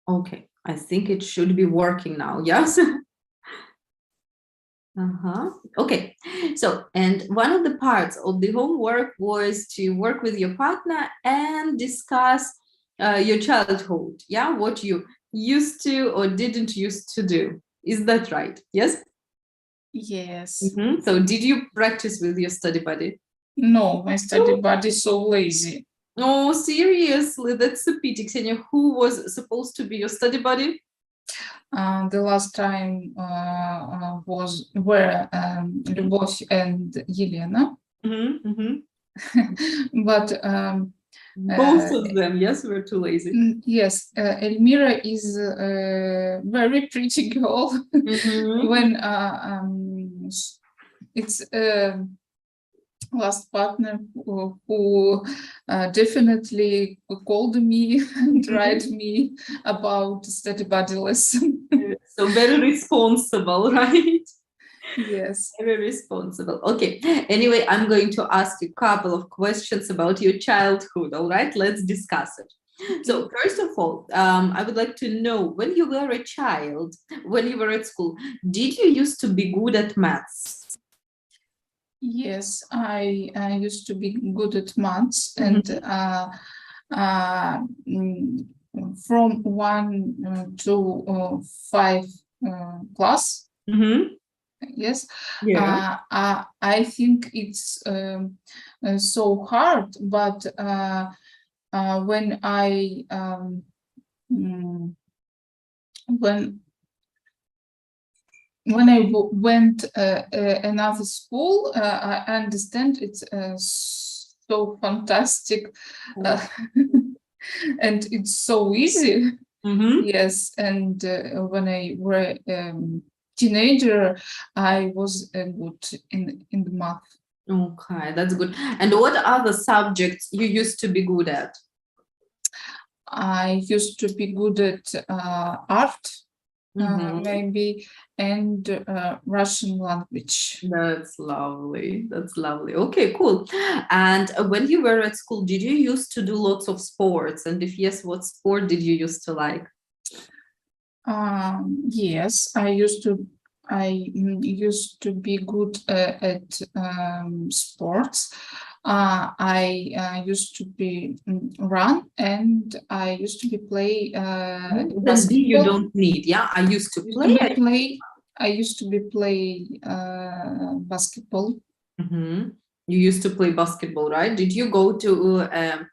Okay, I think it should be working now. Yes. Okay, so and one of the parts of the homework was to work with your partner and discuss your childhood. Yeah, what you used to or didn't used to do. Is that right? Yes. Yes. So did you practice with your study buddy? No, my study buddy is so lazy. Oh, seriously, that's a pity. Ksenia, who was supposed to be your study buddy? The last time were Любовь and Елена, but Both of them, yes, were too lazy. yes, Elmira is a very pretty girl. When it's last partner who definitely called me and write me about study buddy lesson. So very responsible, right? Yes. Very responsible. Okay. Anyway, I'm going to ask you a couple of questions about your childhood. All right, let's discuss it. So first of all, I would like to know, when you were a child, when you were at school, did you used to be good at maths? Yes, I used to be good at maths, and from 1 to 5 class. Yes. Yeah. I think it's so hard, but when I when I went another school, I understand it's so fantastic, and it's so easy. Yes, and when I were teenager, I was good in the math. Okay, that's good. And what other subjects you used to be good at? I used to be good at art, maybe, and Russian language. That's lovely. That's lovely. Okay, cool. And when you were at school, did you used to do lots of sports? And if yes, what sport did you used to like? Yes, I used to be good at sports. I used to be run, and I used to be play Then you don't need. Yeah, I used to play. I used to be play basketball. You used to play basketball, right? Did you go to a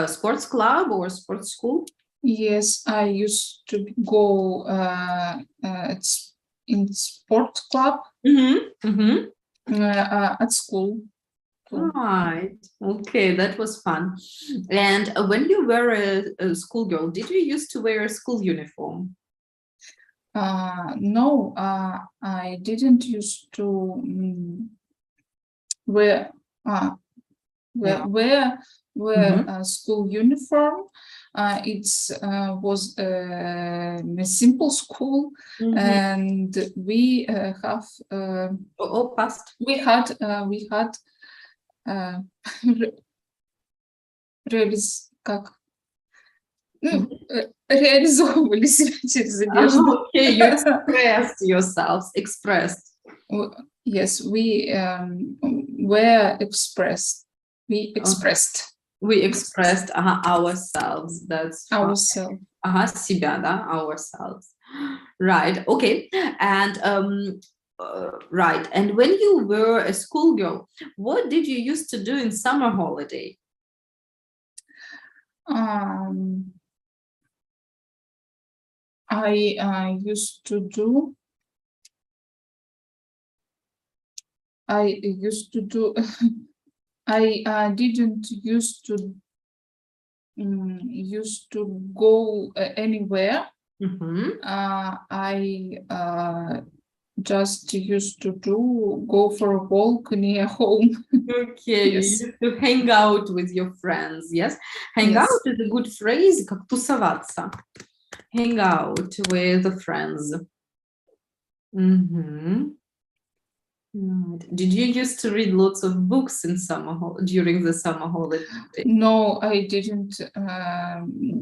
sports club or sports school? Yes, I used to go in sport club at school. Right. Okay, that was fun. And when you were a schoolgirl, did you used to wear a school uniform? No, I didn't used to wear a school uniform. It was a simple school, and we have we had реализовывались через одежду. Okay, you expressed yourselves. Expressed. Yes, we were expressed. We expressed. We expressed ourselves. That's ourselves. Себя, да? Ourselves. Right. Okay. And right. And when you were a schoolgirl, what did you used to do in summer holiday? I used to do. I didn't used to go anywhere. I just used to go for a walk near home. Okay, Yes. you used to hang out with your friends, yes? Hang out is a good phrase, как тусоваться. Hang out with friends. Right. Did you used to read lots of books in during the summer holiday? No, I didn't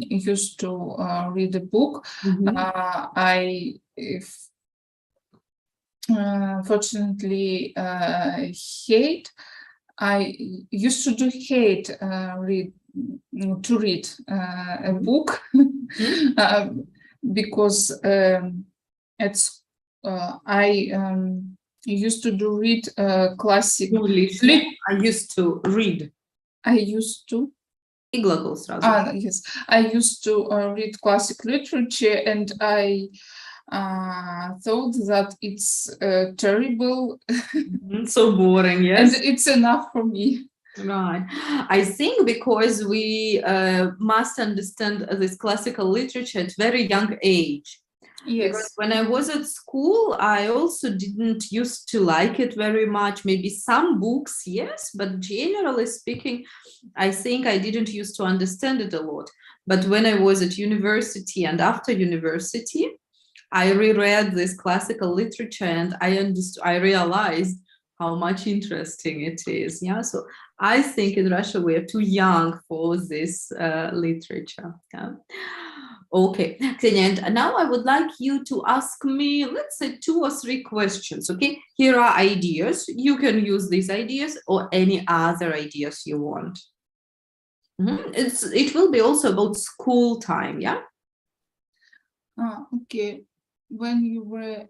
used to read a book. I fortunately hate. I used to do hate read a book because it's I used to do read classic. I used to read. I used to. Yes, I used to read classic literature, and I thought that it's terrible. So boring, yes. And it's enough for me. Right. I think because we must understand this classical literature at very young age. Yes. Because when I was at school, I also didn't used to like it very much. Maybe some books, yes, but generally speaking, I think I didn't used to understand it a lot. But when I was at university and after university, I reread this classical literature and I realized how much interesting it is. Yeah, so I think in Russia we are too young for this literature. Yeah. Okay, Ksenia, and now I would like you to ask me, let's say 2 or 3 questions, okay? Here are ideas. You can use these ideas or any other ideas you want. It will be also about school time, yeah? Okay. When you were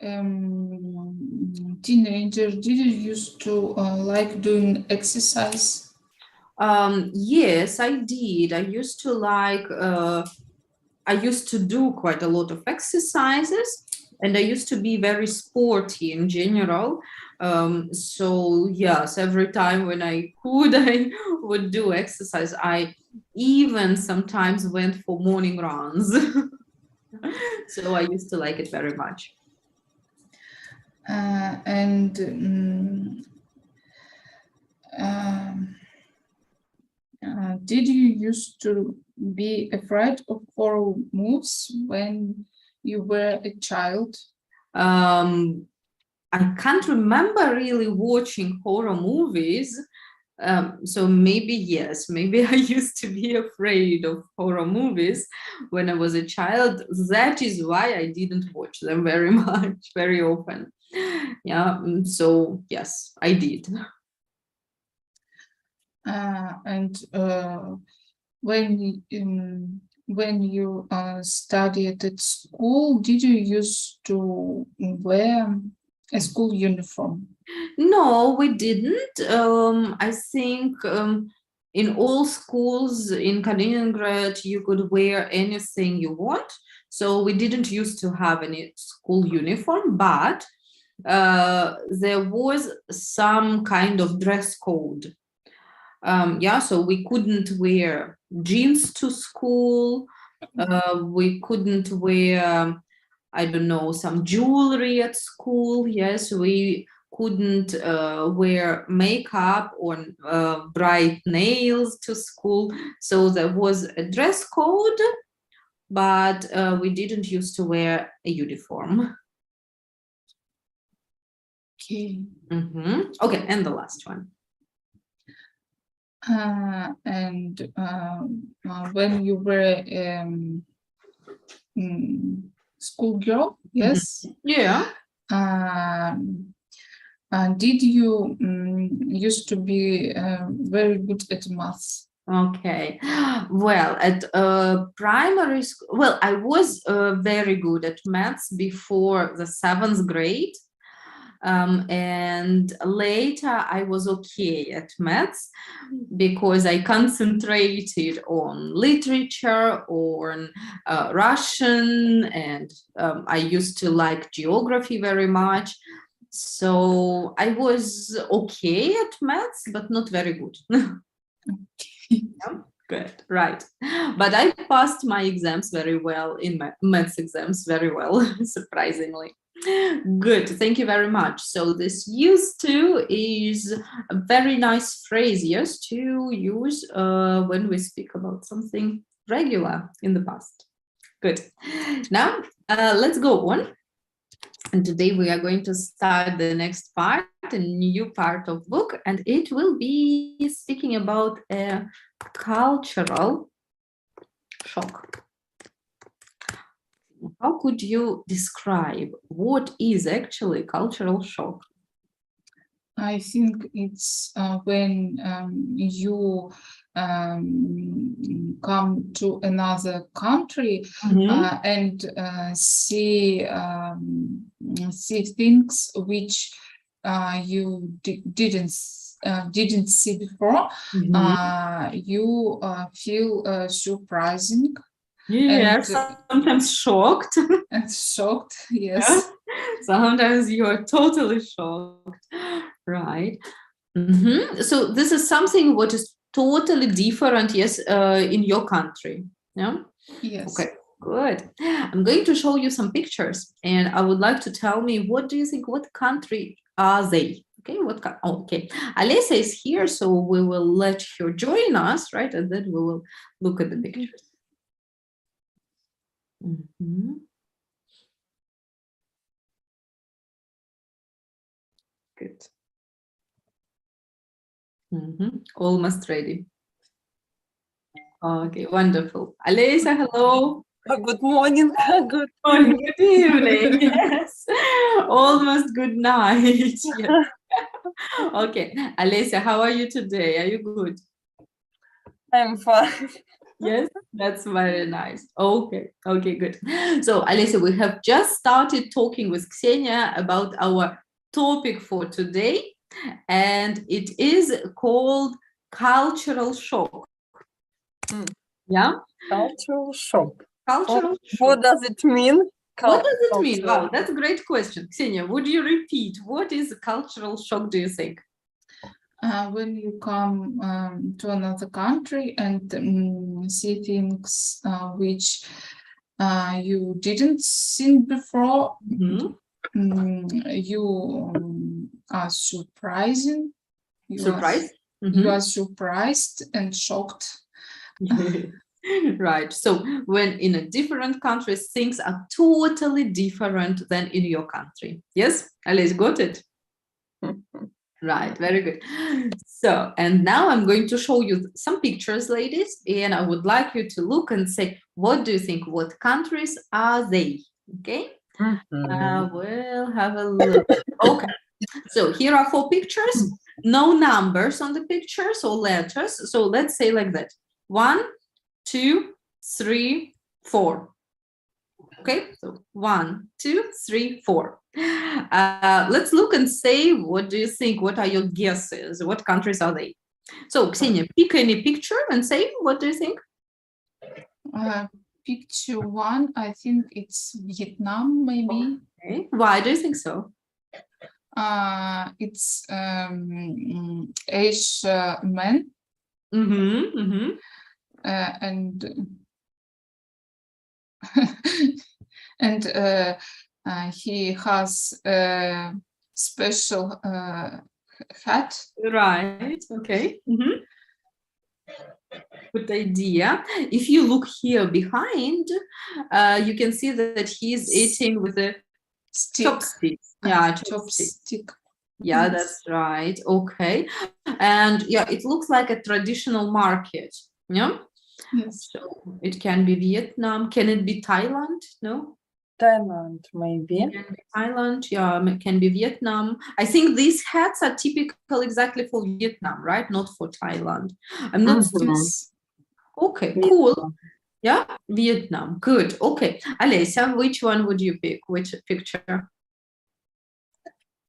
teenager, did you used to like doing exercise? Yes, I did. I used to I used to do quite a lot of exercises, and I used to be very sporty in general. So yes, every time when I could, I would do exercise. I even sometimes went for morning runs. So I used to like it very much. Did you used to be afraid of horror movies when you were a child? I can't remember really watching horror movies. So maybe yes, maybe I used to be afraid of horror movies when I was a child. That is why I didn't watch them very much, very often. Yeah, so yes, I did. And when you studied at school, did you used to wear a school uniform? No, we didn't. I think in all schools in Kaliningrad, you could wear anything you want. So we didn't used to have any school uniform, but there was some kind of dress code. Yeah, so we couldn't wear jeans to school. We couldn't wear, I don't know, some jewelry at school. Yes, we couldn't wear makeup or bright nails to school. So there was a dress code, but we didn't used to wear a uniform. Okay. Okay, and the last one. And when you were schoolgirl, yes? Yeah. Did you used to be very good at maths? Okay. Well, at primary school, well, I was very good at maths before the 7th grade. And later I was okay at maths because I concentrated on literature, on Russian, and I used to like geography very much. So I was okay at maths, but not very good. Yeah, good, right. But I passed my exams very well, in my maths exams very well, surprisingly. Good, thank you very much. So this used to is a very nice phrase, yes, to use when we speak about something regular in the past. Good. Now let's go on. And today we are going to start the next part, a new part of book, and it will be speaking about a cultural shock. How could you describe what is actually cultural shock? I think it's when you come to another country and see things which you didn't see before. You feel surprising. Yes, sometimes shocked. And shocked, yes. Yeah? Sometimes you are totally shocked, right? So this is something what is totally different, yes, in your country. Yeah. Yes. Okay. Good. I'm going to show you some pictures, and I would like to tell me what do you think? What country are they? Okay. Okay. Alessia is here, so we will let her join us, right? And then we will look at the pictures. Good. Almost ready. Okay, wonderful. Alessia, hello. Good morning. Good morning. Good evening. Yes. Almost good night. Yes. Okay, Alessia, how are you today? Are you good? I'm fine. Yes, that's very nice. Okay, good. So, Alessia, we have just started talking with Ksenia about our topic for today, and it is called cultural shock. Yeah? Cultural shock. Cultural shock. What does it mean? What does it mean? Wow, that's a great question. Ksenia, would you repeat? What is a cultural shock, do you think? When you come to another country and see things which you didn't see before, you are surprising. You are surprised and shocked. Right. So when in a different country, things are totally different than in your country. Yes, Alice, got it? Right, very good. So, and now I'm going to show you some pictures, ladies, and I would like you to look and say, what do you think? What countries are they? Okay, we'll have a look. Okay, so here are 4 pictures, no numbers on the pictures or letters. So let's say like that. 1, 2, 3, 4. Okay, so 1, 2, 3, 4. Let's look and say, what do you think? What are your guesses? What countries are they? So, Ksenia, pick any picture and say, what do you think? Picture 1, I think it's Vietnam, maybe. Okay. Why do you think so? It's Asian man. And and he has a special hat. Right. Okay. Good idea. If you look here behind, you can see that he's eating with a chopstick. Yeah, chopstick. Yeah, that's right. Okay. And yeah, it looks like a traditional market. Yeah. Yes. So it can be Vietnam. Can it be Thailand? No? Thailand, maybe. It can be Thailand. Yeah, it can be Vietnam. I think these hats are typical exactly for Vietnam, right? Not for Thailand. I'm not Okay, cool. Yeah, Vietnam. Good. Okay. Alessia, which one would you pick? Which picture?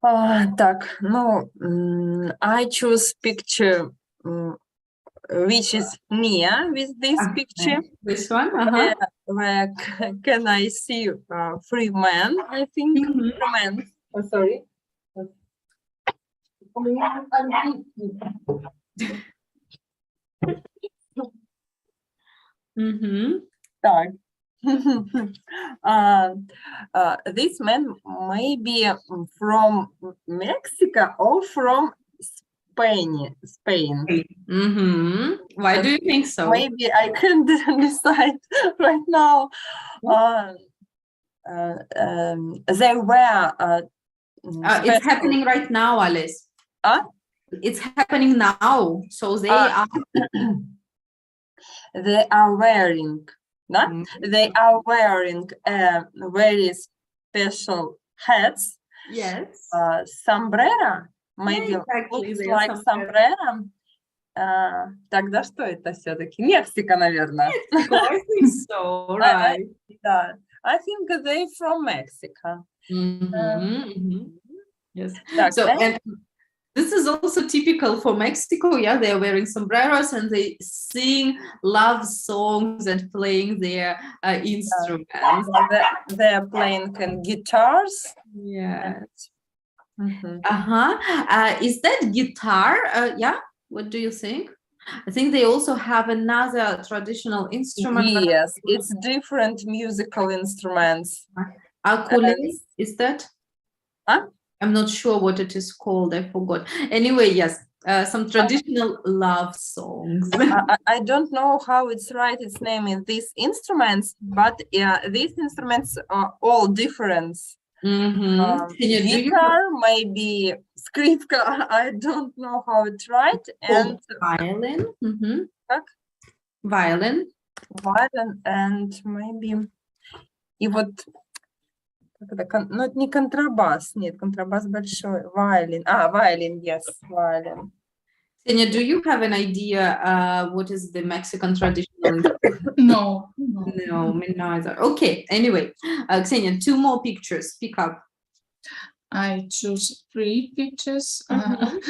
Так, no, I choose picture which is near with this picture. This one? Where can I see 3 men, I think. 3 men. Oh, sorry. Так. This man may be from Mexico or from Spain. Why do you think so? Maybe I can't decide right now. they wear It's special- happening right now, Alice. Huh? It's happening now. So they are. they are wearing, no? Mhm. They are wearing very special hats, Yes. sombrero, maybe exactly, looks they are like sombrero. Тогда что это все-таки? Мексика, наверное. I think so, right. Да. I think they from Mexico. Mhm, mhm. Yes. Так, So, and this is also typical for Mexico. Yeah, they are wearing sombreros and they sing love songs and playing their instruments. they are playing guitars. Yeah. Mhm. Is that guitar? Yeah. What do you think? I think they also have another traditional instrument. but- Yes, it's different musical instruments. Ukulele, is that? Huh? I'm not sure what it is called. I forgot. Anyway, yes, some traditional love songs. I don't know how it's right, its name in these instruments, but these instruments are all different. Mhm. Ksenia, do you Guitar, maybe скрипка, I don't know how it's right, and violin? Mhm. Как? Violin. violin, and maybe и вот как это, ну, это не контрабас, нет, контрабас большой, violin, violin, yes, violin. Ksenia, do you have an idea what is the Mexican traditional instrument? No. No, me neither. Okay, anyway, Ksenia, 2 more pictures. Pick up. I choose 3 pictures. Mhm.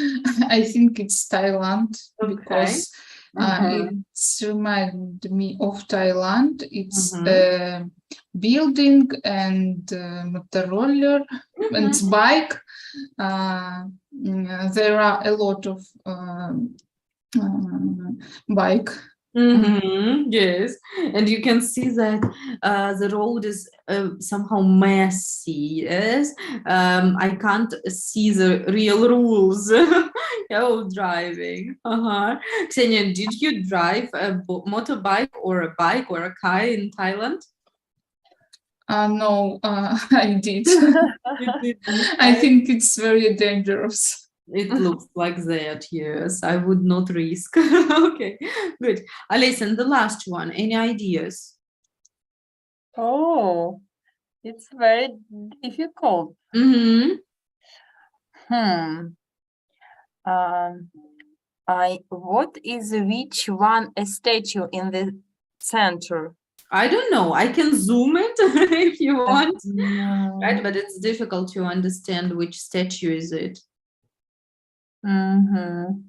I think it's Thailand Okay. because it's remind me of Thailand. It's Mhm. building and motorroller and Mhm. bike. There are a lot of bike. Mhm, yes, and you can see that the road is somehow messy. Yes, I can't see the real rules of driving. Ksenia, did you drive a motorbike or a bike or a car in Thailand? No, I did. You didn't. I think it's very dangerous. It looks like that, yes. I would not risk. Okay, good. Alice, and the last one, any ideas? Oh, it's very difficult. Mm-hmm. What is which one a statue in the center? I don't know. I can zoom it if you want, right? Mm, But it's difficult to understand which statue is it. mhm.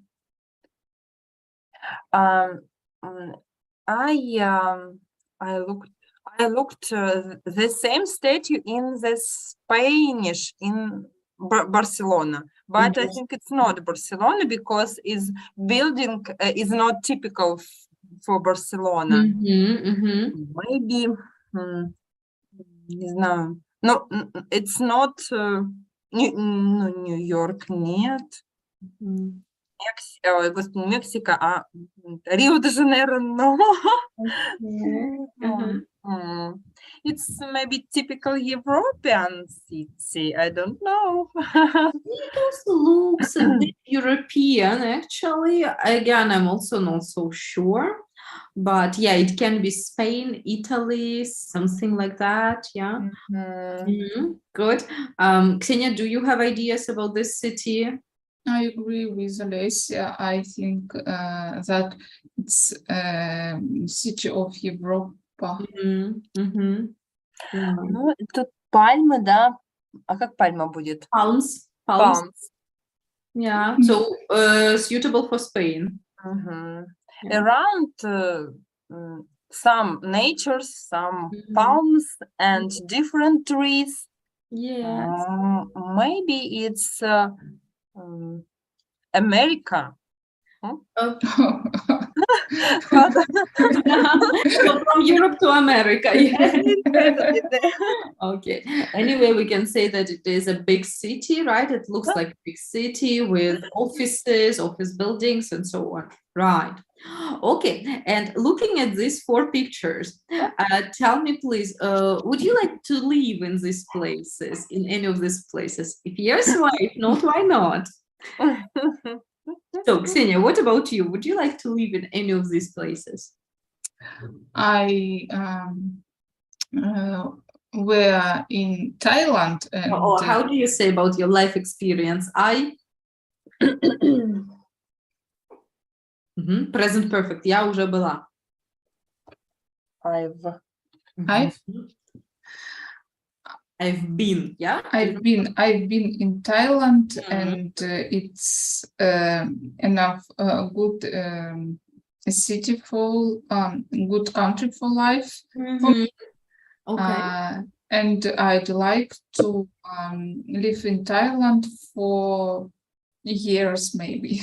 I looked the same statue in the Spanish in Barcelona, but I Yes. think it's not Barcelona because is building is not typical for Barcelona. Maybe не знаю. No, it's not New York, нет. Господи, Мексика, Рио-де-Жанейро, no. It's maybe typical European city. I don't know. It also looks a bit European, actually. Again, I'm also not so sure. But yeah, it can be Spain, Italy, something like that. Yeah. Good. Ksenia, do you have ideas about this city? I agree with Alessia. I think that it's city of Europa. Ну, тут пальмы, да. А как пальма будет? Palms. Palms. Yeah. So suitable for Spain. Yeah. Around some natures, some palms and different trees. Yes. Maybe it's America. So from Europe to America. Yeah. Okay. Anyway, we can say that it is a big city, right? It looks like a big city with offices, office buildings, and so on. Right. Okay, and looking at these 4 pictures, tell me please, would you like to live in these places, in any of these places? If yes, why? If not, why not? So, Ksenia, what about you? Would you like to live in any of these places? I were in Thailand and Or how do you say about your life experience? Present perfect. Я уже была. I've been, yeah? I've been in Thailand and it's enough good city for good country for life. Okay. And I'd like to live in Thailand for years, maybe.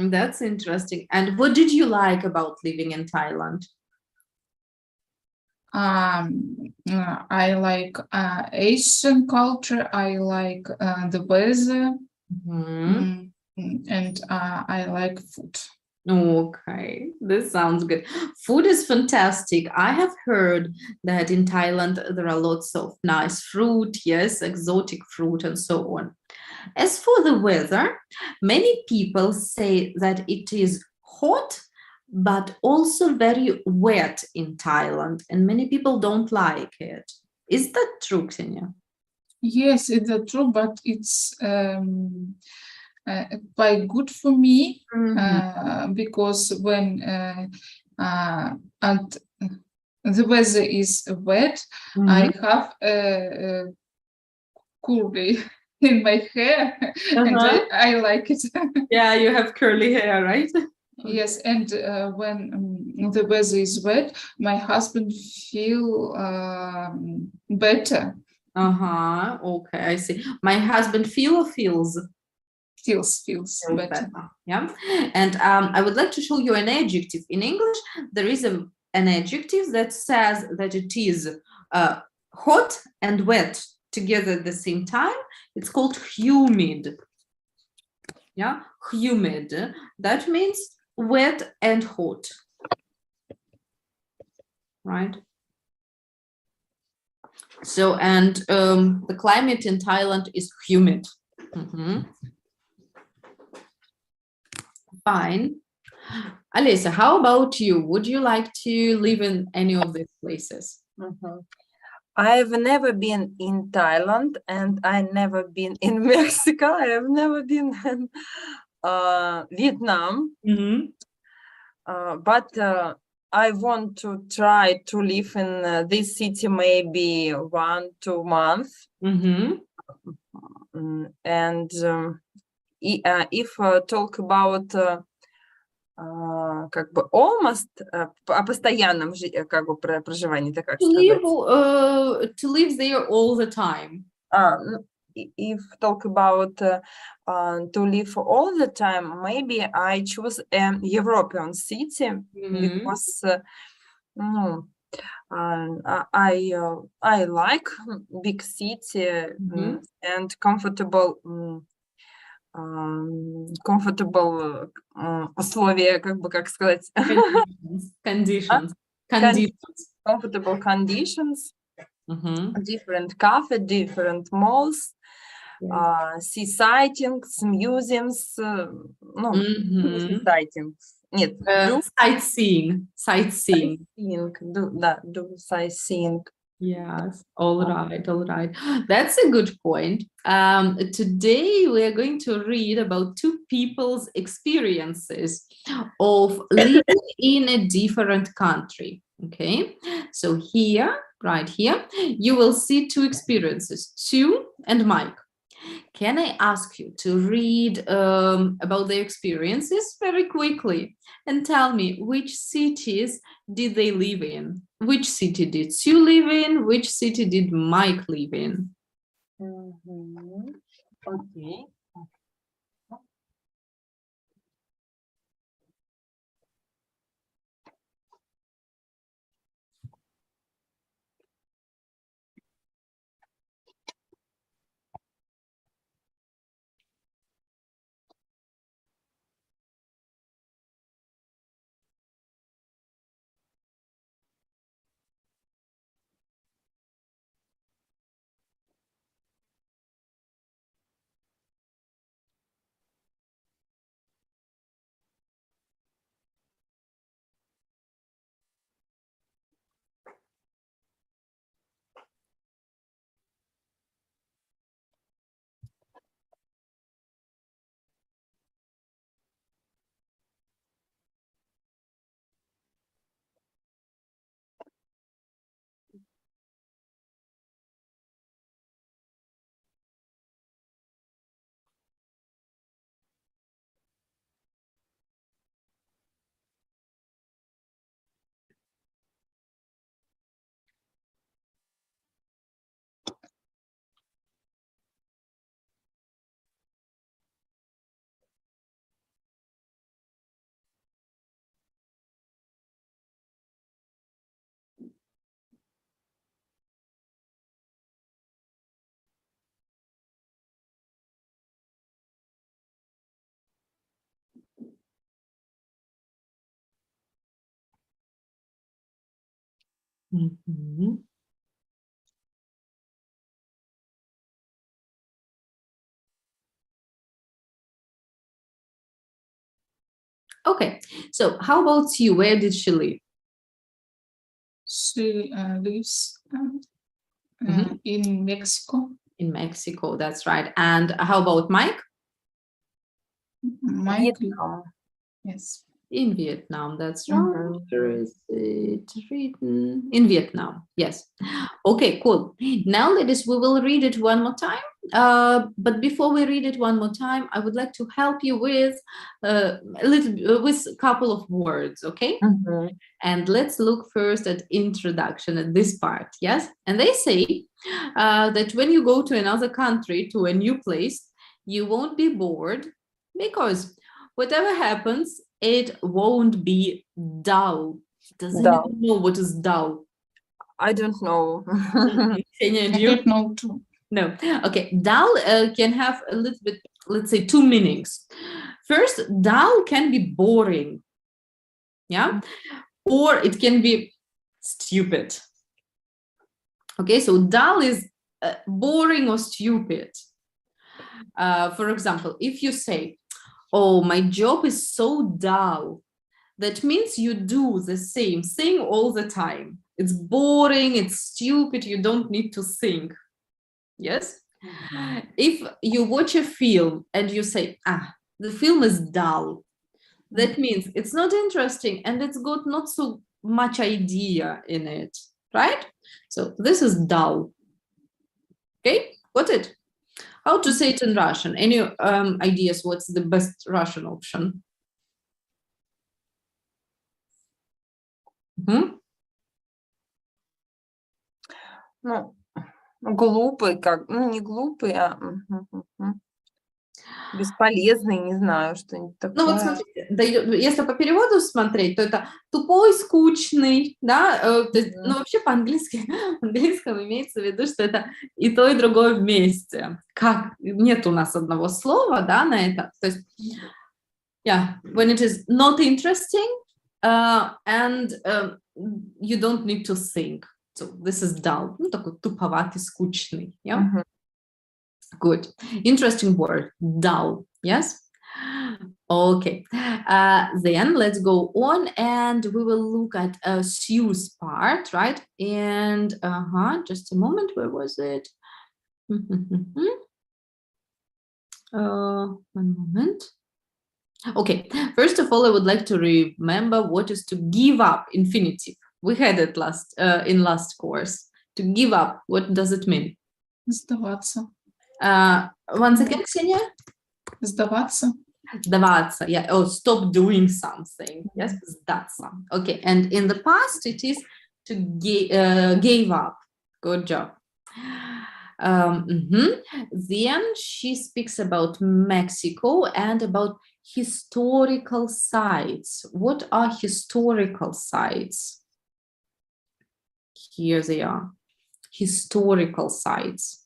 That's interesting. And what did you like about living in Thailand? I like Asian culture. I like the weather, and I like food. Okay, this sounds good. Food is fantastic. I have heard that in Thailand there are lots of nice fruit, yes, exotic fruit and so on. As for the weather, many people say that it is hot, but also very wet in Thailand, and many people don't like it. Is that true, Ksenia? Yes, it's true, but it's quite good for me because when and the weather is wet, I have a curly in my hair, and I like it. Yeah, you have curly hair, right? Yes, and when the weather is wet, my husband feel better. Okay, I see. My husband feels Feels better. Yeah, and I would like to show you an adjective. In English, there is an adjective that says that it is hot and wet together at the same time. It's called humid. Yeah, humid. That means wet and hot. Right? So, and the climate in Thailand is humid. Fine. Alisa, how about you? Would you like to live in any of these places? I've never been in Thailand and I've never been in Mexico. I have never been in Vietnam. But I want to try to live in this city maybe 1-2 months. And if talk about как бы almost о постоянном как бы проживании, так как сказать? To live there all the time. If talk about to live all the time, maybe I choose a European city because I like big city and comfortable условия, как бы, как сказать? Conditions. Comfortable conditions. Different cafe, different malls, see sightings, museums, sightings. Нет, sightseeing. Do sightseeing. Yes, all right. That's a good point. Today we are going to read about 2 people's experiences of living in a different country. Okay, so here, right here, you will see 2 experiences, Sue and Mike. Can I ask you to read about their experiences very quickly and tell me which cities did they live in? Which city did Sue live in? Which city did Mike live in? Okay. Mhm. Okay, so how about you? Where did she live? She lives Mhm. in Mexico. In Mexico, that's right. And how about Mike? Mike, Vietnam. yes. In Vietnam, that's right. Mhm. Where is it written? In Vietnam, yes. Okay, cool. Now, ladies, we will read it one more time. But before we read it one more time, I would like to help you with with a couple of words, okay? Mhm. And let's look first at introduction at this part, yes? And they say that when you go to another country, to a new place, you won't be bored because whatever happens, it won't be dull. Does Dull. anyone know what is dull? I don't know. Ksenia, do I you? don't know too. No. Okay. Dull can have a little bit, let's say, two meanings. First, dull can be boring. Yeah. Or it can be stupid. Okay. So dull is boring or stupid. For example, if you say, oh, my job is so dull, that means you do the same thing all the time. It's boring, it's stupid, you don't need to think. Yes? If you watch a film and you say, the film is dull, that means it's not interesting and it's got not so much idea in it, right? So this is dull. Okay, got it? How to say it in Russian? Any ideas what's the best Russian option? Hmm? Ну, глупый, как, ну, не глупый, а бесполезный, не знаю, что-нибудь Ну вот такое. смотрите, да, если по переводу смотреть, то это тупой, скучный, да, то есть, ну вообще по-английски, в английском имеется в виду, что это и то, и другое вместе. Как? Нет у нас одного слова, да, на это. То есть, yeah, when it is not interesting and you don't need to think. So this is dull. Ну такой туповатый, скучный, yeah? Good. Interesting word, dull, yes? Okay, then let's go on and we will look at Sue's part, right? And just a moment, where was it? One moment. Okay, first of all, I would like to remember what is to give up, infinitive. We had it in last course. To give up, what does it mean? Сдаваться. Once again, Ksenia? Сдаваться. Сдаваться, yeah. Oh, stop doing something. Yes, сдаться. Okay, and in the past it is to gave up. Good job. Then she speaks about Mexico and about historical sites. What are historical sites? Here they are. Historical sites.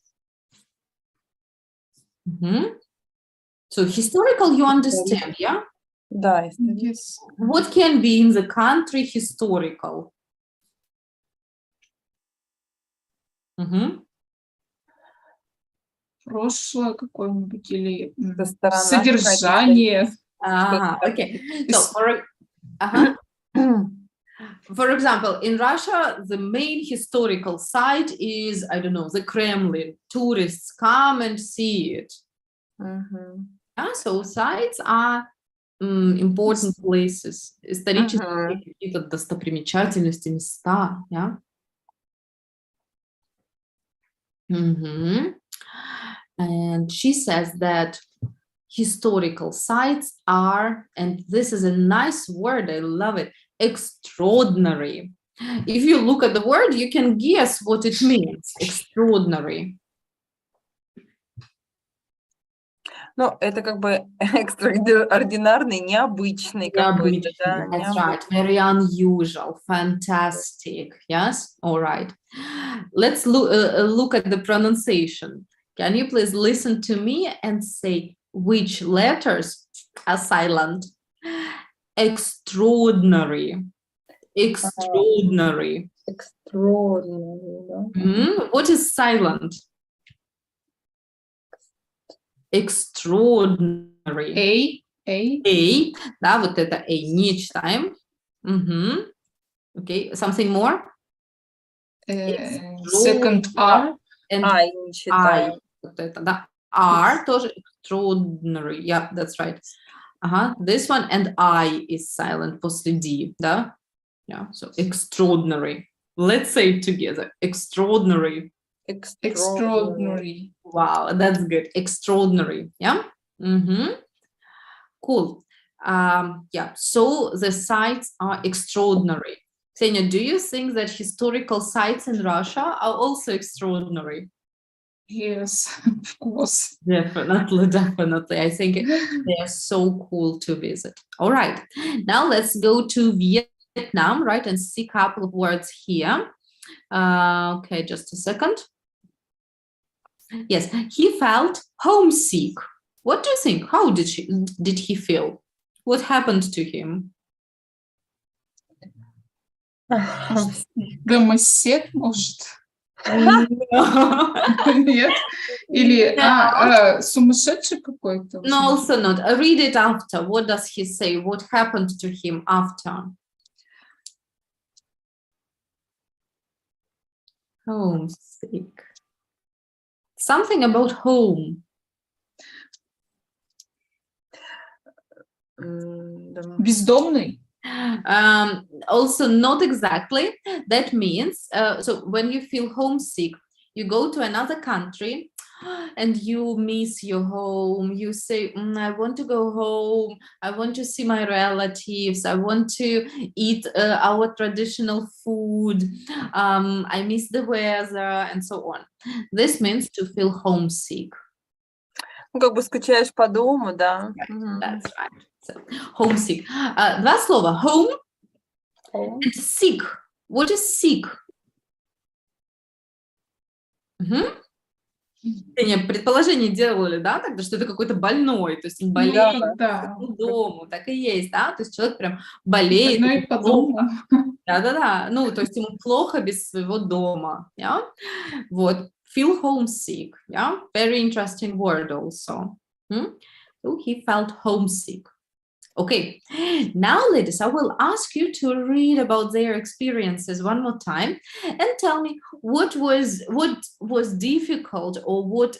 So historical, you understand, yeah? Да, Yes. What can be in the country historical? Прошлое какое-нибудь или сторона содержание. Okay. So for example, in Russia, the main historical site is, I don't know, the Kremlin. Tourists come and see it. So sites are important places, исторические какие-то достопримечательности, места, yeah? And she says that historical sites are, and this is a nice word, I love it, extraordinary. If you look at the word, you can guess what it means, extraordinary. Ну, это как бы экстраординарный, необычный какой-то, да? That's right, very unusual, fantastic, yes? All right. Let's look at the pronunciation. Can you please listen to me and say which letters are silent? Extraordinary. Extraordinary. Extraordinary, да? What is silent? Extraordinary. A. Да, вот это A не читаем. Okay, something more? Second R. And I не читаю. Вот это, да. R тоже extraordinary. Yeah, that's right. This one and I is silent после D, да? Yeah, so extraordinary. Let's say it together. Extraordinary. Extraordinary. Wow, that's good. Extraordinary. Yeah. Cool. Yeah. So the sites are extraordinary. Ksenia, do you think that historical sites in Russia are also extraordinary? Yes, of course. Definitely. I think they are so cool to visit. All right. Now let's go to Vietnam, right, and see a couple of words here. Okay, just a second. Yes, he felt homesick. What do you think? How did he feel? What happened to him? Гомосек, может? Нет? Или сумасшедший какой-то? No, also not. Read it after. What does he say? What happened to him after? Homesick. Something about home. Бездомный? Also not exactly. That means, so when you feel homesick, you go to another country and you miss your home. You say, I want to go home. I want to see my relatives. I want to eat our traditional food. I miss the weather and so on. This means to feel homesick. Ну, как бы скучаешь по дому, да. That's right. So, homesick. Два слова. Home and sick. What is sick? Предположение делали, да, тогда, что это какой-то больной, то есть он болеет по дому, так и есть, да, то есть человек прям болеет. Больной по дому. Да-да-да, ну, то есть ему плохо без своего дома, yeah? Вот, feel homesick, yeah, very interesting word also. So he felt homesick. Okay, now ladies, I will ask you to read about their experiences one more time and tell me what was difficult or what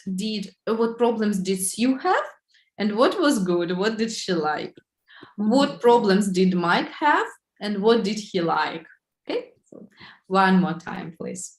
problems did you have and what was good, what did she like? What problems did Mike have and what did he like? Okay, so one more time, please.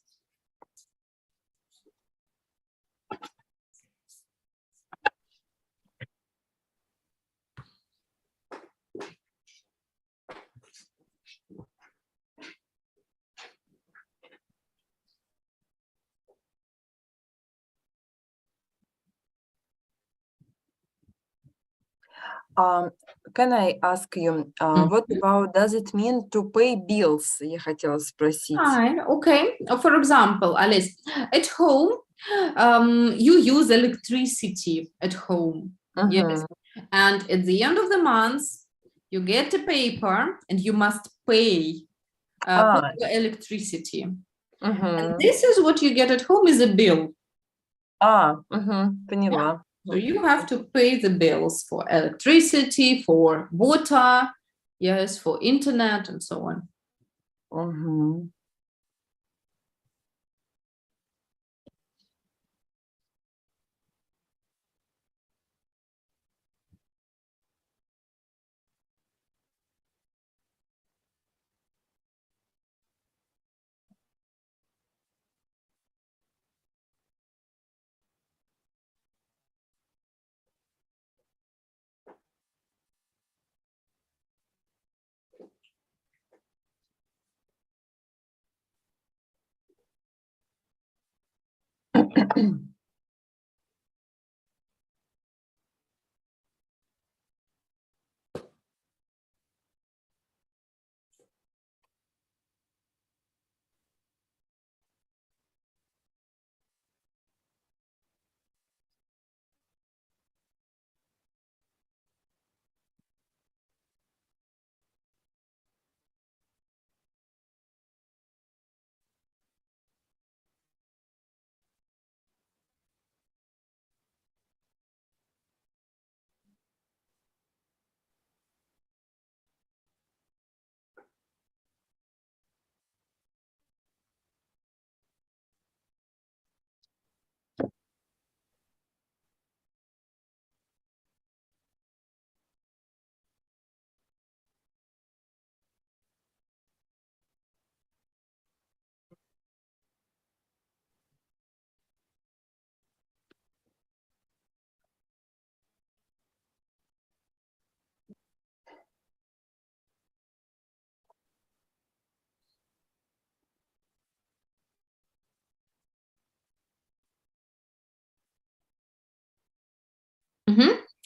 Can I ask you, what about, does it mean to pay bills? Я хотела спросить. Fine, okay. For example, Alice, at home, you use electricity at home. Yes. And at the end of the month, you get a paper and you must pay for your electricity. And this is what you get at home is a bill. Поняла. So you have to pay the bills for electricity, for water, yes, for internet, and so on.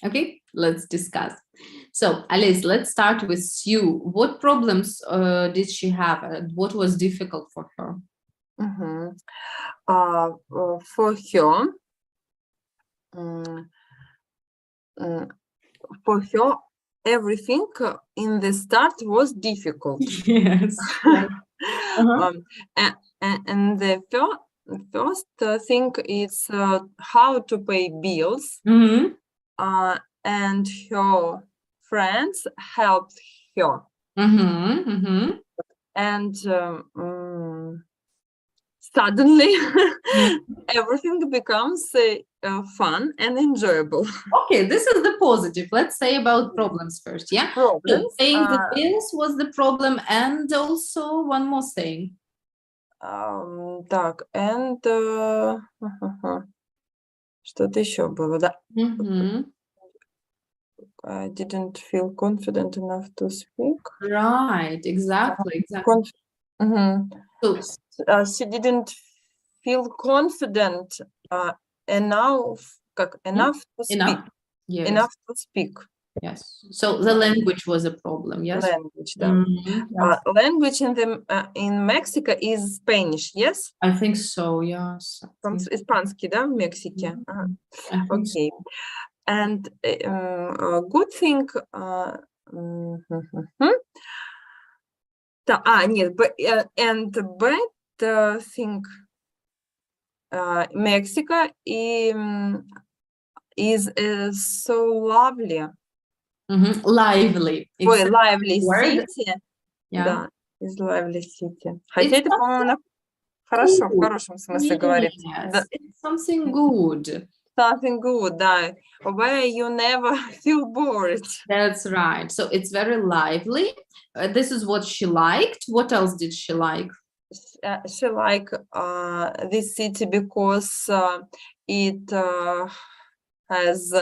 Okay, let's discuss. So, Alice, let's start with Sue. What problems did she have? What was difficult for her? For her, everything in the start was difficult. Yes. And the first thing is how to pay bills. And her friends helped her. And suddenly everything becomes fun and enjoyable. Okay, this is the positive. Let's say about problems first, yeah? Problems. So paying the bills was the problem, and also one more thing. Так, and что-то еще было, да? I didn't feel confident enough to speak. Right, exactly. So, she didn't feel confident enough to speak. Yes. Enough to speak. Yes. So the language was a problem. Yes. Language, yes. Language in Mexico is Spanish. Yes. I think so. Yes. Испанский, да, в Мексике. Okay. And good thing. And bad thing. Mexico is so lovely. Lively. Ой, lively word. city. Yeah. Да, is lively city. Хотя это, по-моему, хорошо, в хорошем смысле говорит. Yes, it's something good. Something good, да. Where you never feel bored. That's right. So it's very lively. This is what she liked. What else did she like? She liked this city because it has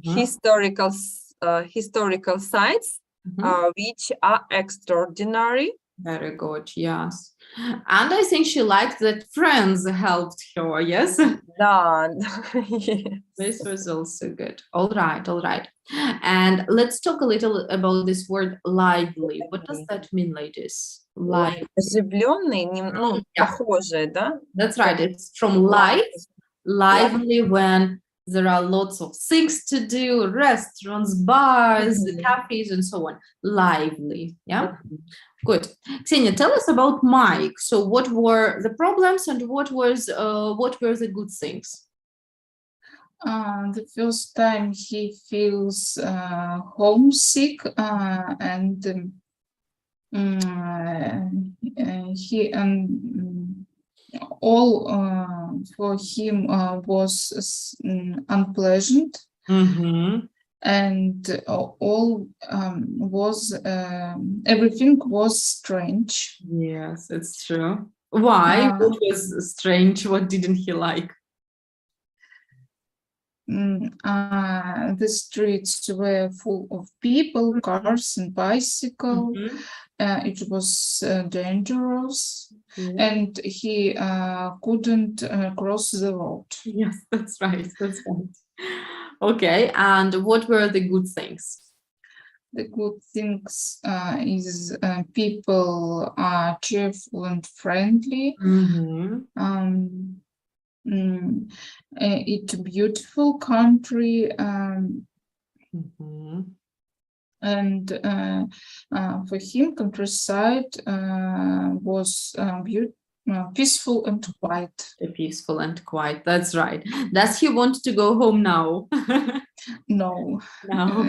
historical sites which are extraordinary. Very good, yes. And I think she liked that friends helped her, yes? Yes. This was also good. All right. And let's talk a little about this word lively. What does that mean, ladies? Lively. Оживленный, похожий, да? That's right. It's from life, lively when there are lots of things to do, restaurants, bars, cafes, and so on. Lively, yeah? Good. Ksenia, tell us about Mike. So what were the problems and what were the good things? The first time he feels homesick and he all for him was unpleasant. And all was everything was strange. Yes, it's true. Why? What was strange? What didn't he like? The streets were full of people, cars and bicycles. It was dangerous, and he couldn't cross the road. Yes, that's right. Okay, and what were the good things? The good things is people are cheerful and friendly. It's a beautiful country. And for him, countryside was peaceful and quiet. Peaceful and quiet, that's right. Does he want to go home now? No,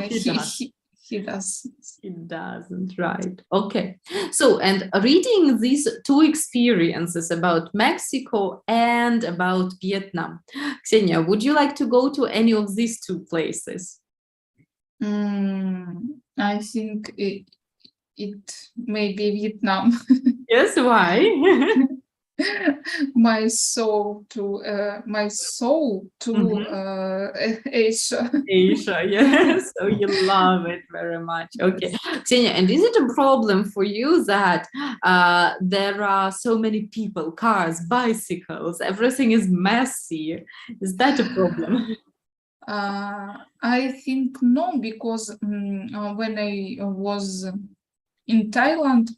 he doesn't. He doesn't, right. Okay. So, and reading these two experiences about Mexico and about Vietnam, Ksenia, would you like to go to any of these two places? I think it may be Vietnam. Yes, why? my soul to Asia. Asia, yes. So you love it very much. Okay, Ksenia, and is it a problem for you that there are so many people, cars, bicycles, everything is messy? Is that a problem? I think no, because when I was in Thailand,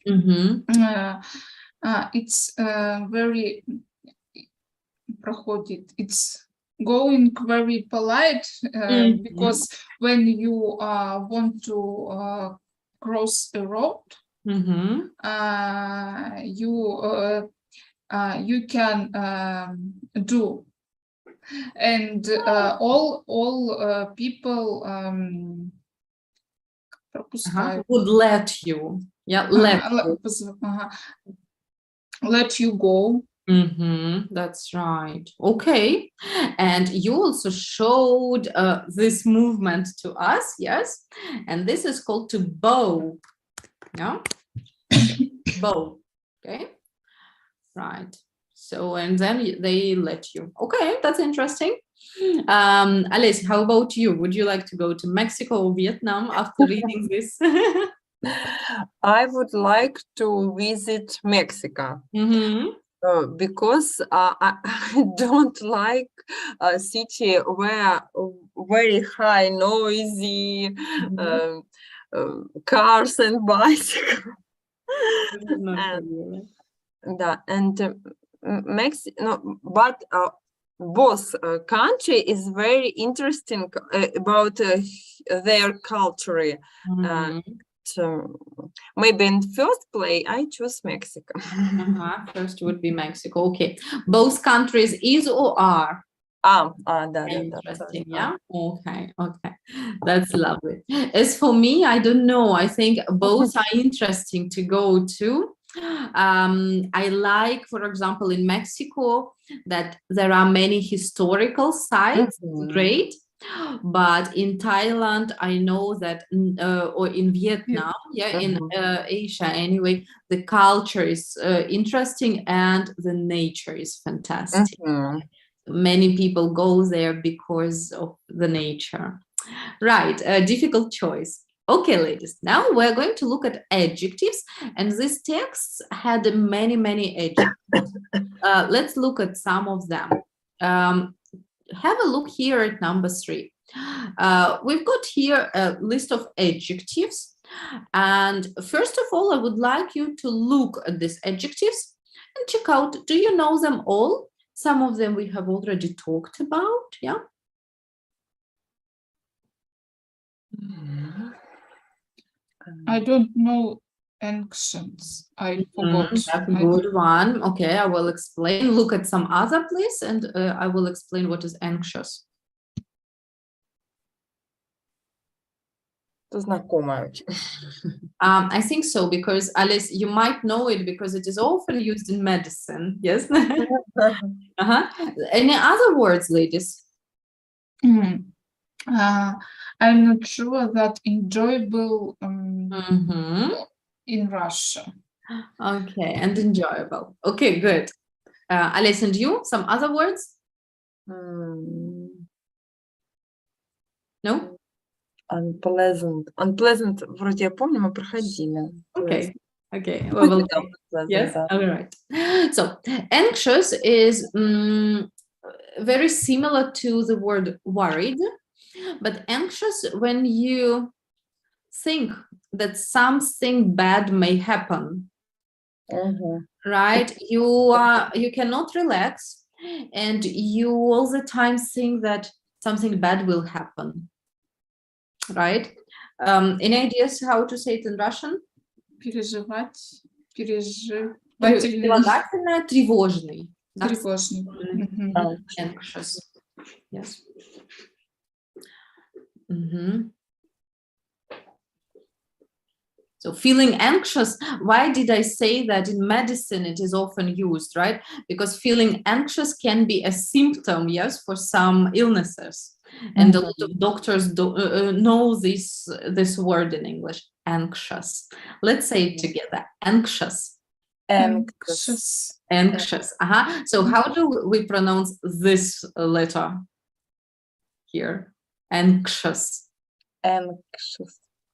it's very проходит. It's going very polite because when you want to cross a road, you can do, and all people пропускают. Would let you, let you go. That's right. Okay. And you also showed this movement to us, yes? And this is called to bow. Yeah? Bow. Okay. Right. So, and then they let you. Okay, that's interesting. Alice, how about you? Would you like to go to Mexico or Vietnam after reading this? I would like to visit Mexico. Because I don't like a city where very high, noisy cars and bicycles. But both country is very interesting about their culture. Maybe in first place I choose Mexico. First would be Mexico. Okay, both countries is or are? Interesting. Yeah. Okay. That's lovely. As for me, I don't know. I think both are interesting to go to. I like, for example, in Mexico that there are many historical sites. Great. But in Thailand, I know that, or in Vietnam, in Asia anyway, the culture is interesting and the nature is fantastic. Many people go there because of the nature. Right, a difficult choice. Okay, ladies, now we're going to look at adjectives, and this text had many adjectives. Let's look at some of them. Have a look here at number 3. We've got here a list of adjectives. And first of all, I would like you to look at these adjectives and check out, do you know them all? Some of them we have already talked about, yeah? I don't know anxious. I forgot. That's a good one. Okay, I will explain. Look at some other, please, and I will explain what is anxious. I think so, because Alice, you might know it because it is often used in medicine. Yes. Any other words, ladies? I'm not sure that enjoyable in Russia. Okay, and enjoyable. Okay, good. Alice, and you? Some other words? No? Unpleasant. Unpleasant, вроде я помню, мы проходили. Okay. We will take. Yes, all right. So, anxious is very similar to the word worried, but anxious when you think that something bad may happen, right? You cannot relax, and you all the time think that something bad will happen, right? Any ideas how to say it in Russian? Переживать. Прилагательное тревожный. Тревожный. Anxious. Yes. So feeling anxious, why did I say that in medicine it is often used, right? Because feeling anxious can be a symptom, yes, for some illnesses. And a lot of doctors know this word in English, anxious. Let's say it together, anxious. Anxious. So how do we pronounce this letter here? Anxious.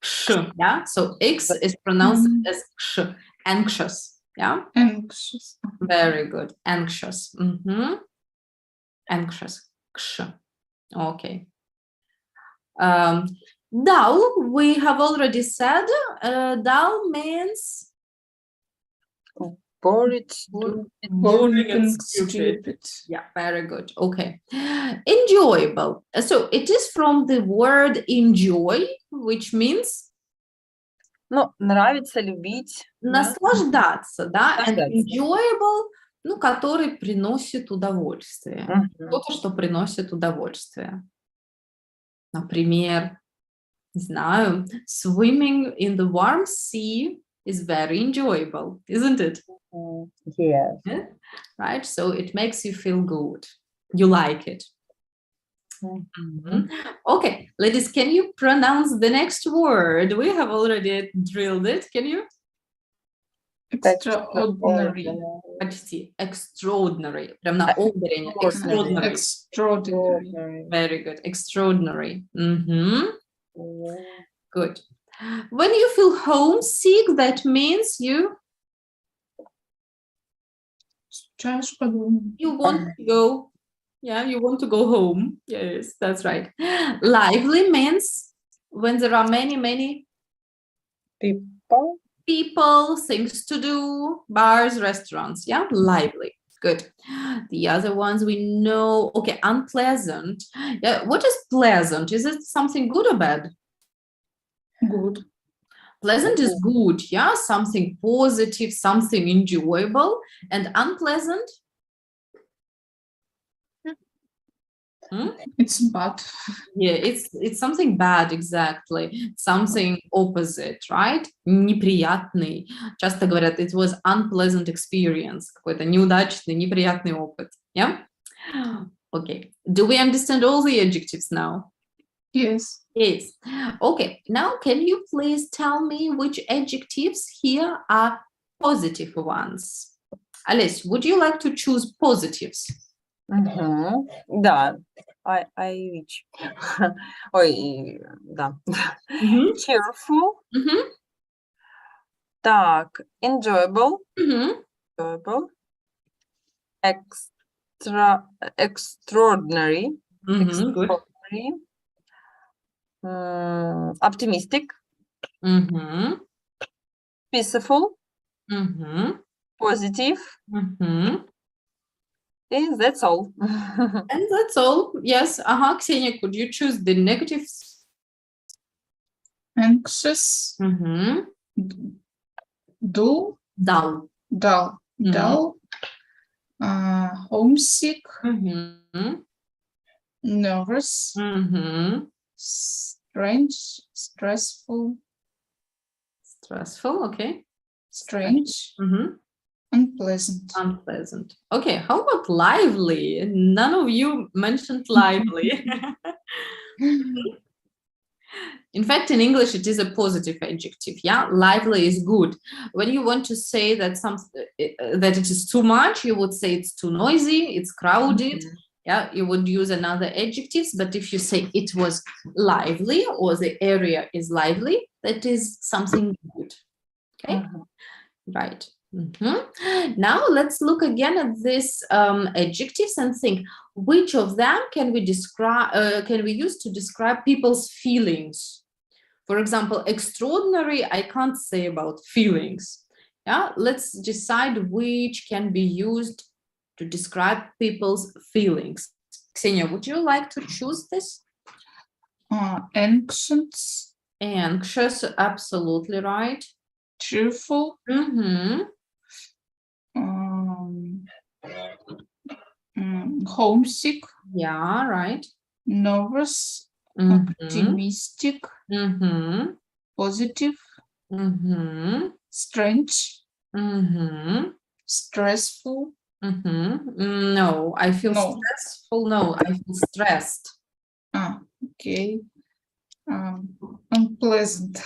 Sh, yeah? So X is pronounced as sh, anxious, yeah? Anxious. Very good, anxious. Anxious, sh. Okay, Dull, we have already said. Dull means Boring, Boring and stupid. Yeah, very good. Okay. Enjoyable. So it is from the word enjoy, which means Ну, нравится, любить. Да? наслаждаться, да? And Наслаждаться. enjoyable, ну, который приносит удовольствие. Мгм. Что-то, что приносит удовольствие. Например, не знаю, swimming in the warm sea is very enjoyable, isn't it? Yes. Yeah? Right? So it makes you feel good. You like it. Mhm. Okay, ladies, can you pronounce the next word? We have already drilled it. Can you? Extraordinary. Почти. Extraordinary. Прям на ударение. Extraordinary. Extraordinary. Very good. Extraordinary. Mhm. Mhm. Good. When you feel homesick, that means you Скучаешь по дому. you want to go. Yeah, you want to go home. Yes, that's right. Lively means when there are many People. people, things to do, bars, restaurants. Yeah, lively. Good. The other ones we know. Okay, unpleasant. Yeah, what is pleasant? Is it something good or bad? Good. Pleasant is good, yeah, something positive, something enjoyable, and unpleasant. It's bad. Yeah, it's something bad, exactly. Something opposite, right? Неприятный. Часто говорят, it was unpleasant experience. Какой-то неудачный, неприятный опыт. Yeah? Okay. Do we understand all the adjectives now? Yes. Yes. Okay. Now, can you please tell me which adjectives here are positive ones? Alice, would you like to choose positives? Мгм. Да. I which. Ой, да. Cheerful. Mhm. Так, enjoyable. Mhm. Enjoyable. Extraordinary. Mhm. Good. Extraordinary. Optimistic. Mhm. Peaceful. Mhm. Positive. Mhm. And that's all. And that's all. Yes. Ksenia, could you choose the negatives? Anxious. Mhm. Dull. Dull. Dull. Mhm. Dull. Homesick. Mhm. Nervous. Mhm. Strange. Stressful. Stressful. Okay. Strange. Mhm. Unpleasant. Unpleasant. Okay, how about lively? None of you mentioned lively. In fact, in English, it is a positive adjective. Yeah, lively is good. When you want to say that that it is too much, you would say it's too noisy, it's crowded. Yeah, you would use another adjectives. But if you say it was lively or the area is lively, that is something good. Okay. Mhm. Right. Mhm. Now let's look again at these adjectives and think which of them can we use to describe people's feelings. For example, extraordinary, I can't say about feelings. Yeah, let's decide which can be used to describe people's feelings. Ksenia, would you like to choose this? Anxious. Anxious, absolutely right. Cheerful. Mm-hmm. Homesick. Yeah, right. Nervous. Mhm. Optimistic. Mhm. Positive. Mhm. Strange. Mhm. Stressful. Mhm. No, I feel No. stressful. No, I feel stressed. Okay. Unpleasant.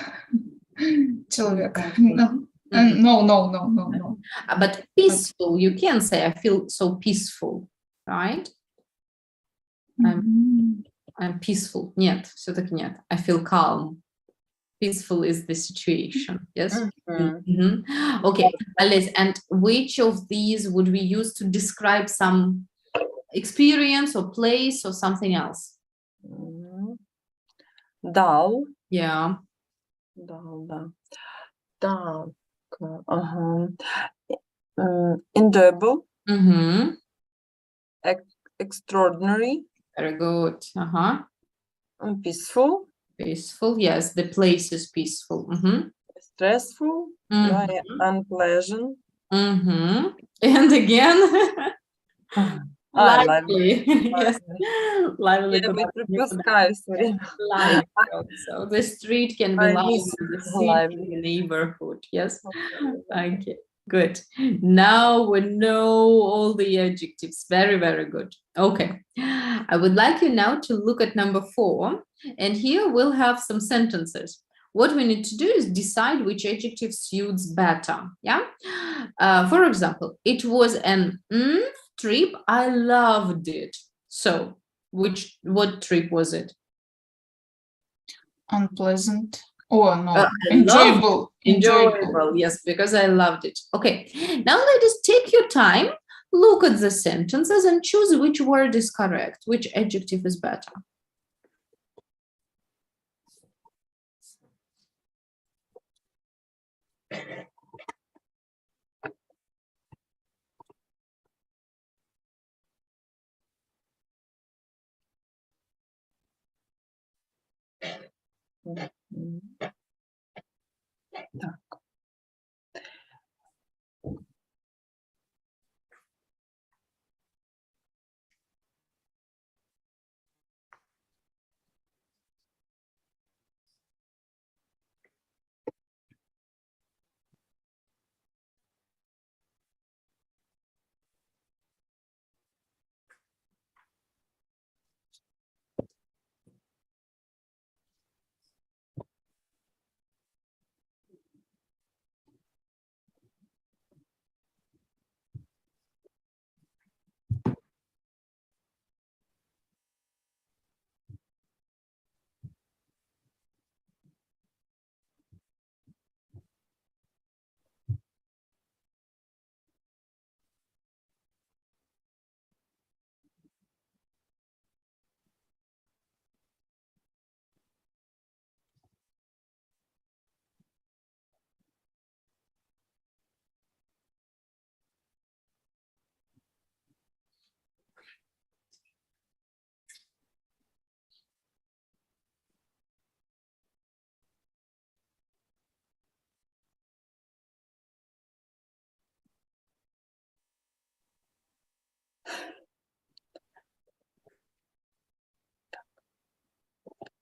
Человек. No. No. But peaceful, you can say I feel so peaceful, right? I'm peaceful. Нет, все-таки нет. I feel calm. Peaceful is the situation. Yes. Mhm. Okay, Alice, and which of these would we use to describe some experience or place or something else? Mhm. Dull. Yeah. Dull, да. Dark. Enjoyable. Extraordinary. Very good. Peaceful. Peaceful. Yes, the place is peaceful. Stressful. Yeah, unpleasant. And again, lively. Yes, lively. Я пропускаю все время. Lively. So the street can be lively, the city, the neighborhood. Yes. Okay. Good. Now we know all the adjectives. Very, very good. Okay. I would like you now to look at number 4. And here we'll have some sentences. What we need to do is decide which adjective suits better. Yeah. For example, it was an trip. I loved it. So what trip was it? Unpleasant. Oh, no. Enjoyable. Enjoyable. Yes, because I loved it. Okay. Now, ladies, take your time, look at the sentences and choose which word is correct, which adjective is better. Так.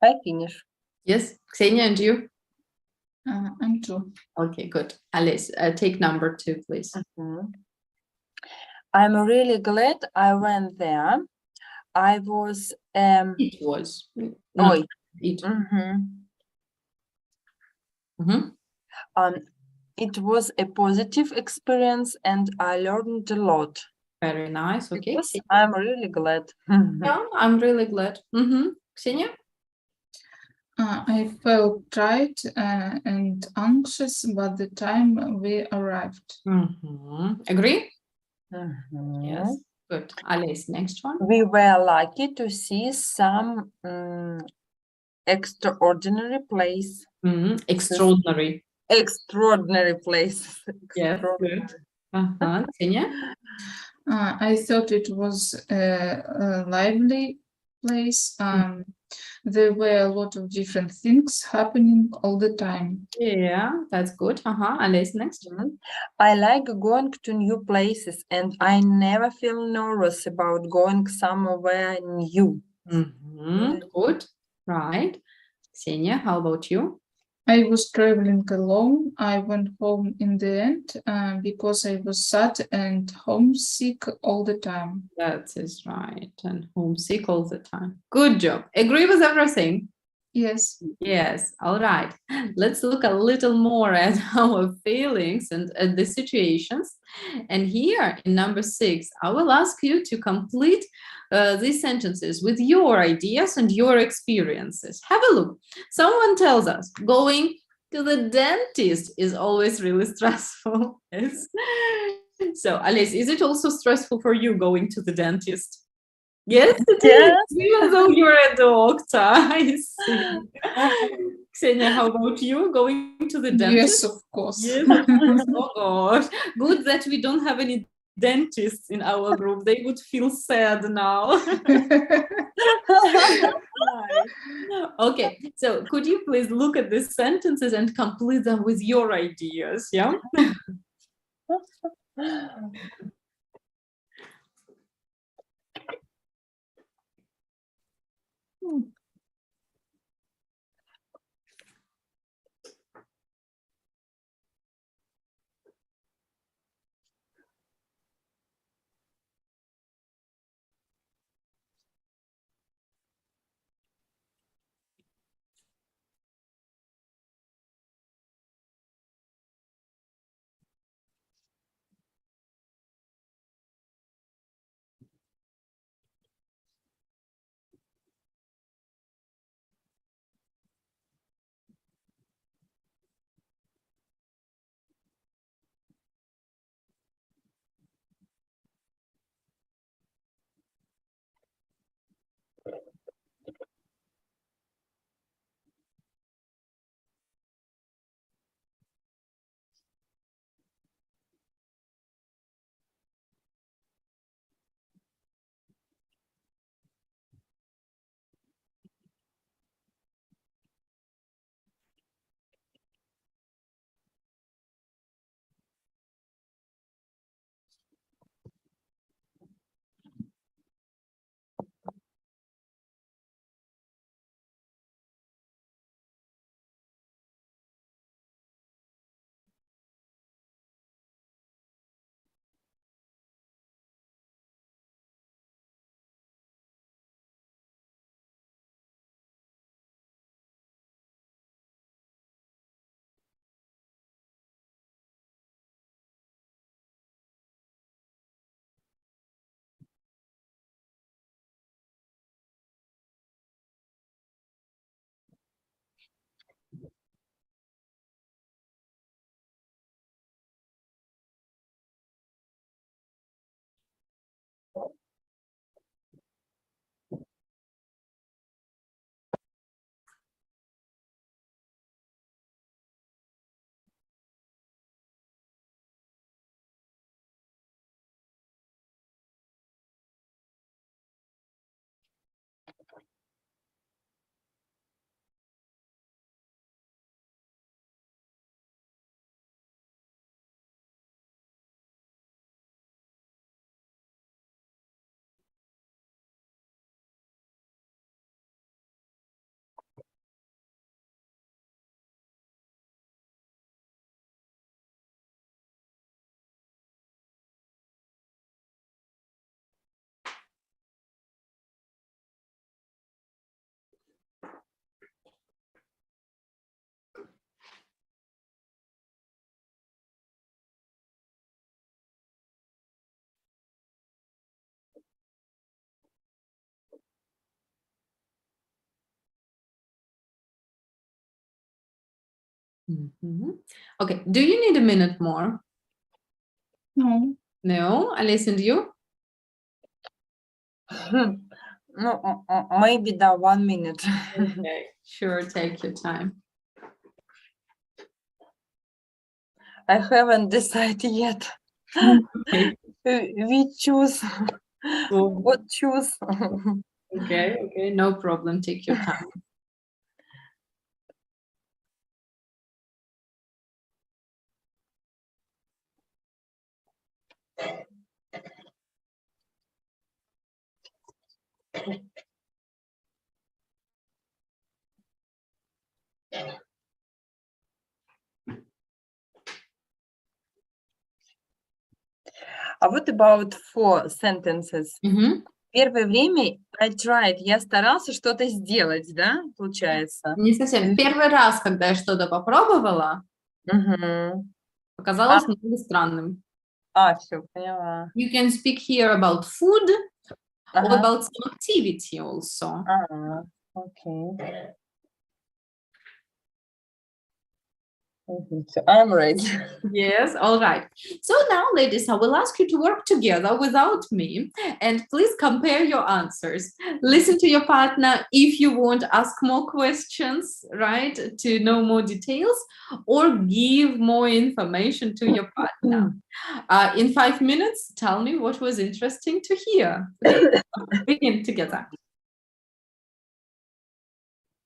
I finish. Yes, Ksenia, and you? I'm 2. Okay, good. Alice, take number 2, please. I'm really glad I went there. I was. It was. Not it. It was a positive experience and I learned a lot. Very nice. Okay. Yes, I'm really glad. Yeah, I'm really glad. Ksenia? I felt tired and anxious by the time we arrived. Agree? Yes. Good. Alice, next one. We were lucky to see some extraordinary place. Extraordinary. Extraordinary place. Yes, good. Ksenia? I thought it was a lively place. There were a lot of different things happening all the time. Yeah, that's good. Alice, next. I like going to new places and I never feel nervous about going somewhere new. Good. Right. Ksenia, how about you? I was traveling alone. I went home in the end because I was sad and homesick all the time. That is right. And homesick all the time. Good job. Agree with everything? Yes. Yes. All right. Let's look a little more at our feelings and at the situations. And here in number 6, I will ask you to complete these sentences with your ideas and your experiences. Have a look. Someone tells us going to the dentist is always really stressful. Yes. So, Alice, is it also stressful for you going to the dentist? Yes, it Yes. is. Even though you're a doctor, I see. Ksenia, how about you? Going to the dentist? Yes, of course. Yes, of course. Oh gosh. Good that we don't have any dentists in our group. They would feel sad now. Right. Okay, so could you please look at these sentences and complete them with your ideas? Yeah. Mhm. Okay, do you need a minute more? No. No, Alice and you? No, maybe 1 minute. Okay, sure, take your time. I haven't decided yet. Okay. We choose Oh, what choose. okay, no problem. Take your time. What about 4 sentences? Мгм. Первое время I tried, я старался что-то сделать, да, получается? Не совсем. Первый раз, когда я что-то попробовала, Мгм. показалось немного странным. Все, поняла. You can speak here about food or Ага. about some activity also. Окей. So I'm ready. Yes, all right. So now, ladies, I will ask you to work together without me and please compare your answers. Listen to your partner if you want, ask more questions, right, to know more details, or give more information to your partner. In 5 minutes, tell me what was interesting to hear. Okay, begin together.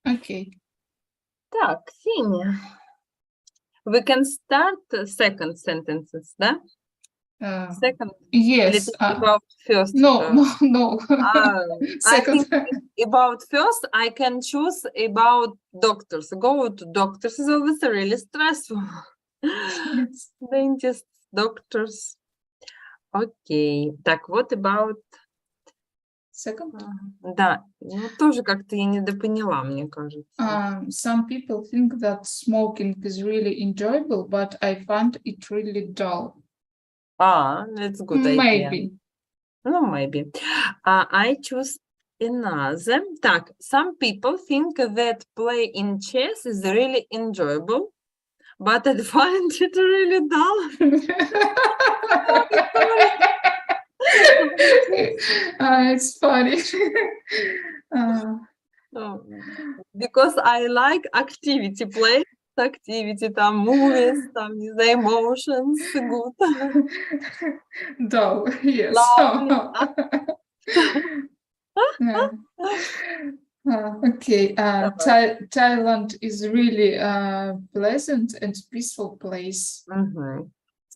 Okay. Так, Ксения. We can start second sentences, да? Second. Yes. About first. No. I Second. think about first, I can choose about doctors. Go to doctors is always really stressful. Yes. Dentists, doctors. Okay. Так, what about... Second. Да, ну тоже как-то я недопоняла, мне кажется. Some people think that smoking is really enjoyable, but I find it really dull. That's a good idea. Maybe. No, maybe. I choose another. Так, some people think that playing chess is really enjoyable, but I find it really dull. It's funny. Because I like activity, play activity, там movies, там, не знаю, emotions, good. Dull, yes. Okay, Thailand is really a pleasant and peaceful place.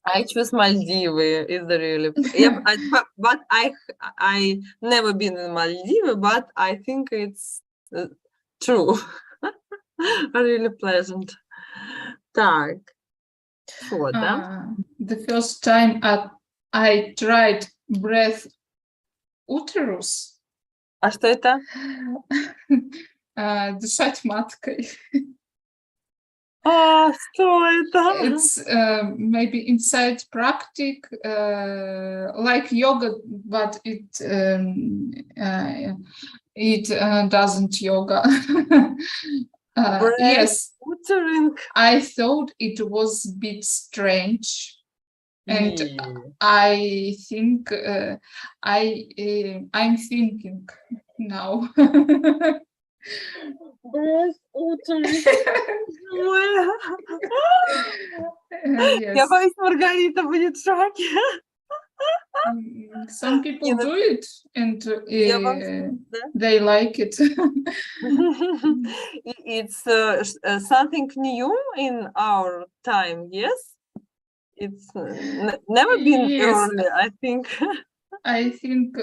I choose Maldives. Is really, but I never been in Maldives, but I think it's true. Really pleasant. Так, что, да? The first time I tried breath uterus. А что это? Дышать маткой. Что это? It's maybe inside practice, like yoga, but it doesn't yoga. Yes, Uterine. I thought it was a bit strange, and I think I'm thinking now. Breath uterine. Yes. Я боюсь, Маргарита будет в шоке. Some people do it and they like it. It's something new in our time, yes? It's never been early, I think. I think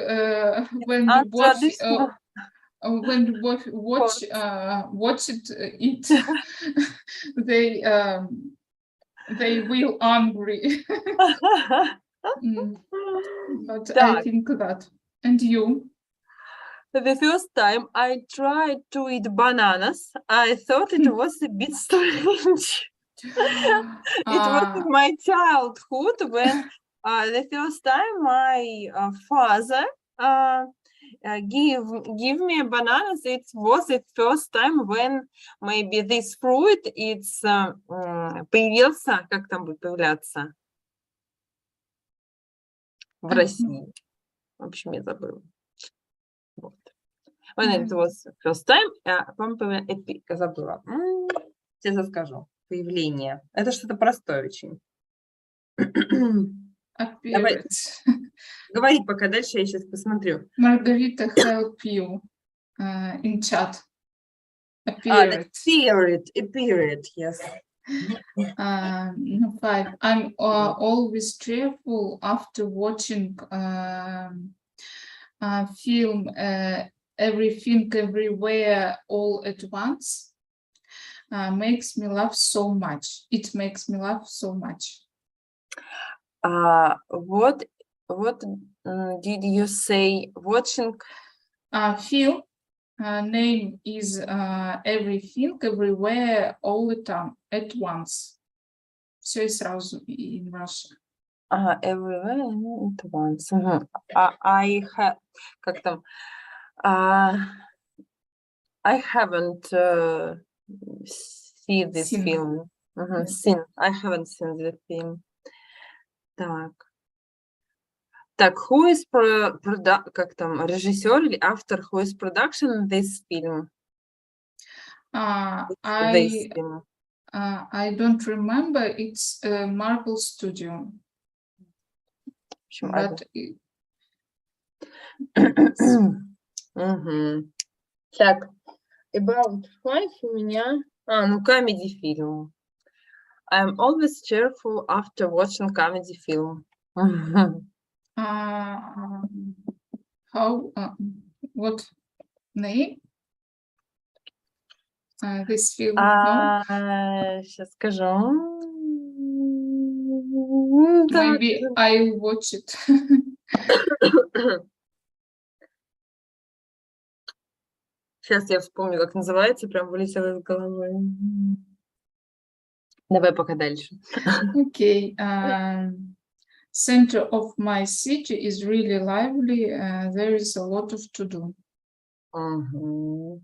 when watch it, they will angry. But I think that. And you? The first time I tried to eat bananas, I thought it was a bit strange. It was in my childhood when the first time my father give me bananas. It was the first time when maybe this fruit it's появился, как там будет появляться в России. В общем, я забыла. Вот. When it was first time, я забыла. Сейчас расскажу. Появление. Это что-то простое очень. Давай. Говори пока дальше, я сейчас посмотрю. Margarita help you in chat. Appeared, Yes. 5. I'm always cheerful after watching film Everything Everywhere All at Once. Makes me laugh so much. It makes me laugh so much. What did you say? Watching? Film name is Everything Everywhere All the Time at Once. Все и сразу in Russia. Everywhere at once. I have, как там? I haven't seen this film. Seen. I haven't seen the film. Так, who is как там, режиссер или автор, who is production this film? This film. I don't remember. It's Marvel Studio, В общем, but Мгм. Так, about life у меня... ну, comedy film. I'm always cheerful after watching comedy film. how what name? This film? No? Сейчас скажу. Maybe I watch it. Сейчас я вспомню, как называется, прям вылетело из головы. Давай пока дальше. Okay. Center of my city is really lively. There is a lot of to do. Мгм.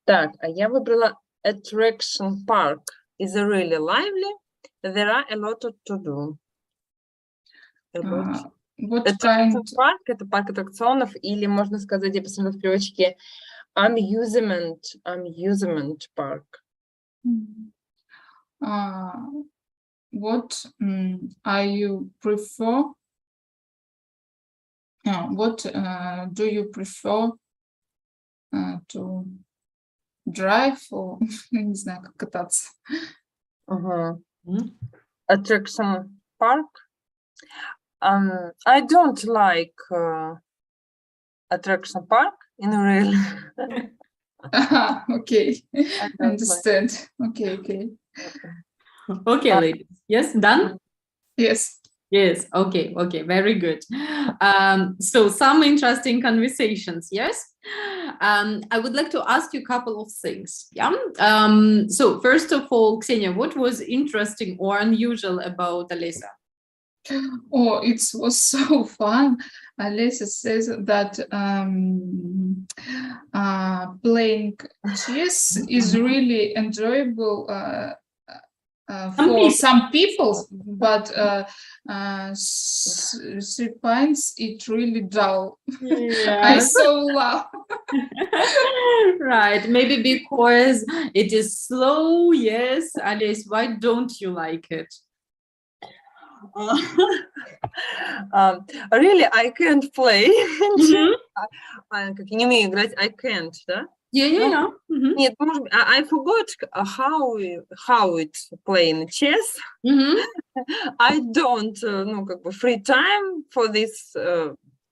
Так, а я выбрала attraction park is really lively. There are a lot to do. What Attraction kind? park — это парк аттракционов, или можно сказать, я посмотрела в переводчике, amusement park. What are you prefer? What do you prefer to drive or не знаю, как кататься? Attraction park. I don't like attraction park in real. Okay, I don't understand. Okay. Okay, ladies. Yes, done? Yes. Yes, okay, very good. So some interesting conversations, yes? I would like to ask you a couple of things, yeah? So first of all, Ksenia, what was interesting or unusual about Alisa? Oh, it was so fun. Alisa says that playing chess is really enjoyable for some people, but she finds it really dull. I so love. Right, maybe because it is slow, yes. Alice, why don't you like it? Really, I can't play. Как я не умею играть, I can't, да? Yeah. Нет, может быть, I forgot how it playing chess. I don't, как бы free time for this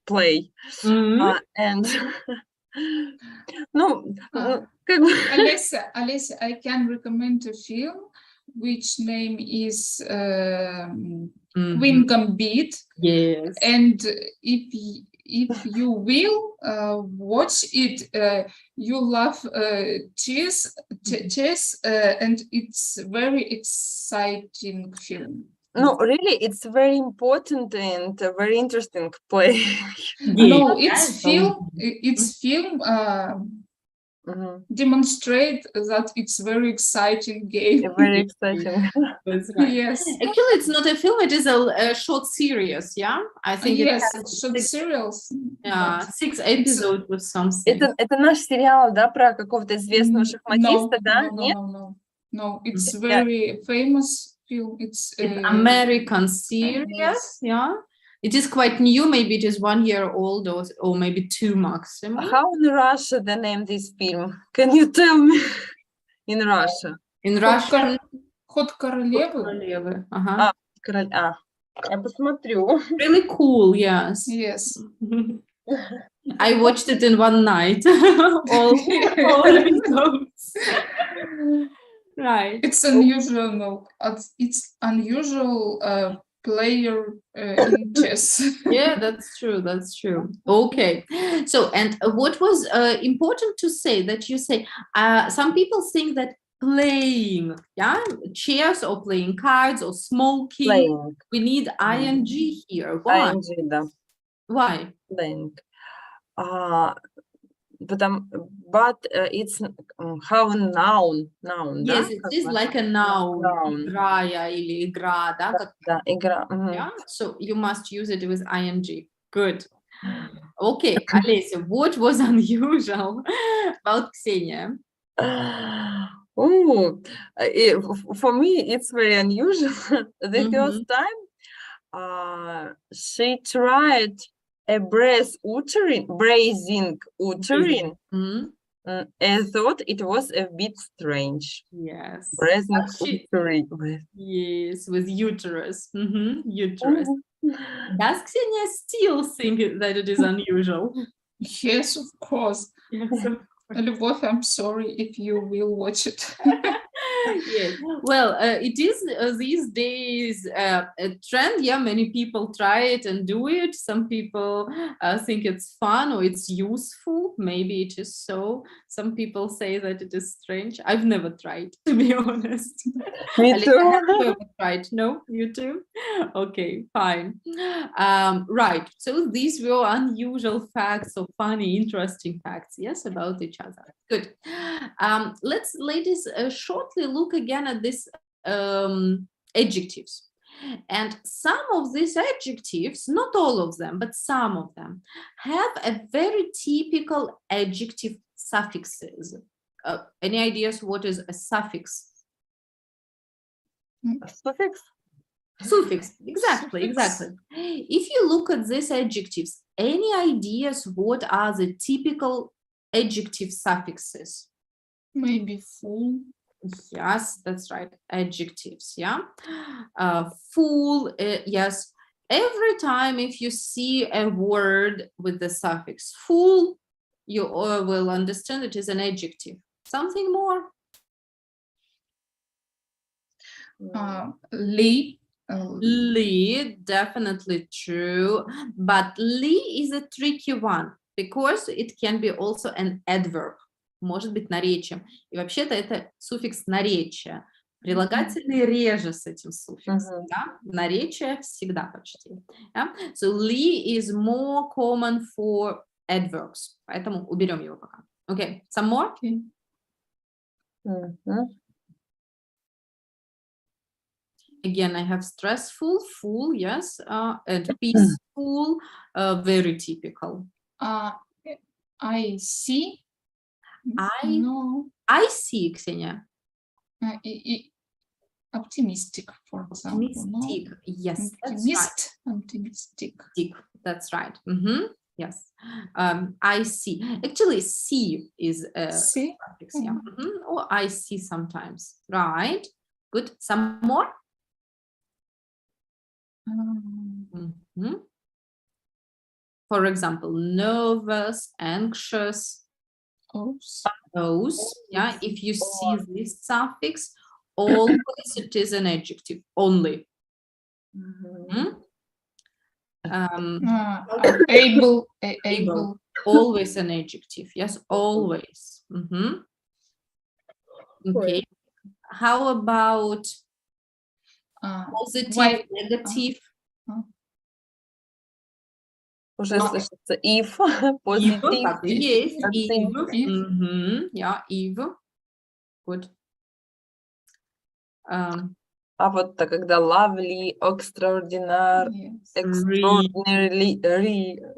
play. And, как бы... Alisa, I can recommend a film which name is Queen Gambit. Yes. And if you will watch it, you love chess, and it's very exciting film. No, really, it's very important and very interesting play. No, it's film. It's film. Demonstrate that it's very exciting game. Very exciting. That's right. Yes. Actually, it's not a film, it is a short series, yeah? I think yes, short serials. Yeah, 6 episodes with something. Это наш сериал, да, про какого-то известного шахматиста, да? Нет? No, it's very famous film. It's American series, yeah? It is quite new, maybe it is 1 year old or maybe 2 maximum. How in Russia they name this film? Can you tell me? In Russia. In Russian? Ход королевы. Ага. Я посмотрю. Really cool, yes. Yes. I watched it in one night. all episodes. Right. It's unusual. It's unusual player in chess. Yeah, that's true. Okay. So, and what was important to say that you say, some people think that playing, chess or playing cards or smoking, we need ing here. Why? ing, да. Why? Playing. it's how noun, Yes, да? it Как is бы? like a noun. Noun. Играя или игра, да, как, Да, игра. yeah? So you must use it with ing. Good. Okay, Олеся, what was unusual about Ksenia? Oh, for me, it's very unusual. The first time she tried a braising uterine. Mhm. I thought it was a bit strange. Yes. Braising She- uterine. Yes, with uterus. Uterus. Does Ksenia still think that it is unusual? Yes, of course. Yes, of Любовь, I'm sorry if you will watch it. yes. Well, it is these days a trend. Yeah, many people try it and do it. Some people think it's fun or it's useful. Maybe it is so. Some people say that it is strange. I've never tried, to be honest. Me Alina, too. have you ever tried? No, you too? Okay, fine. Right. So these were unusual facts or funny, interesting facts, yes, about each other. Good. Let's, ladies, shortly look again at these adjectives. And some of these adjectives, not all of them, but some of them, have a very typical adjective suffixes. Any ideas what is a suffix? Suffix? Suffix, exactly, exactly. If you look at these adjectives, any ideas what are the typical adjective suffixes? Maybe full. Yes, that's right. Adjectives, yeah. Full, yes. Every time if you see a word with the suffix full, you will understand it is an adjective. Something more? Li. Li, definitely true. But li is a tricky one because it can be also an adverb. Может быть наречием. И вообще-то это суффикс наречия. Прилагательные реже с этим суффиксом. Да? Наречие всегда почти. Yeah? So li is more common for adverbs. Поэтому уберем его пока. Okay, some more? Okay. Again, I have stressful, full, yes, and peaceful, very typical. I see. No. I see, Ksenia. Optimistic, for example. Optimistic, no? Yes, Optimist, right. Optimistic. That's right. Yes, I see. Actually, see is a suffix, yeah. Or I see sometimes. Right. Good. Some more. For example, nervous, anxious. Those, yeah. If you see this suffix, always it is an adjective only. Able. Always an adjective. Yes, always. Okay. How about positive, negative? Уже слышится if, positive. Yes, if. Yeah, if. Good. А вот когда lovely, extraordinary,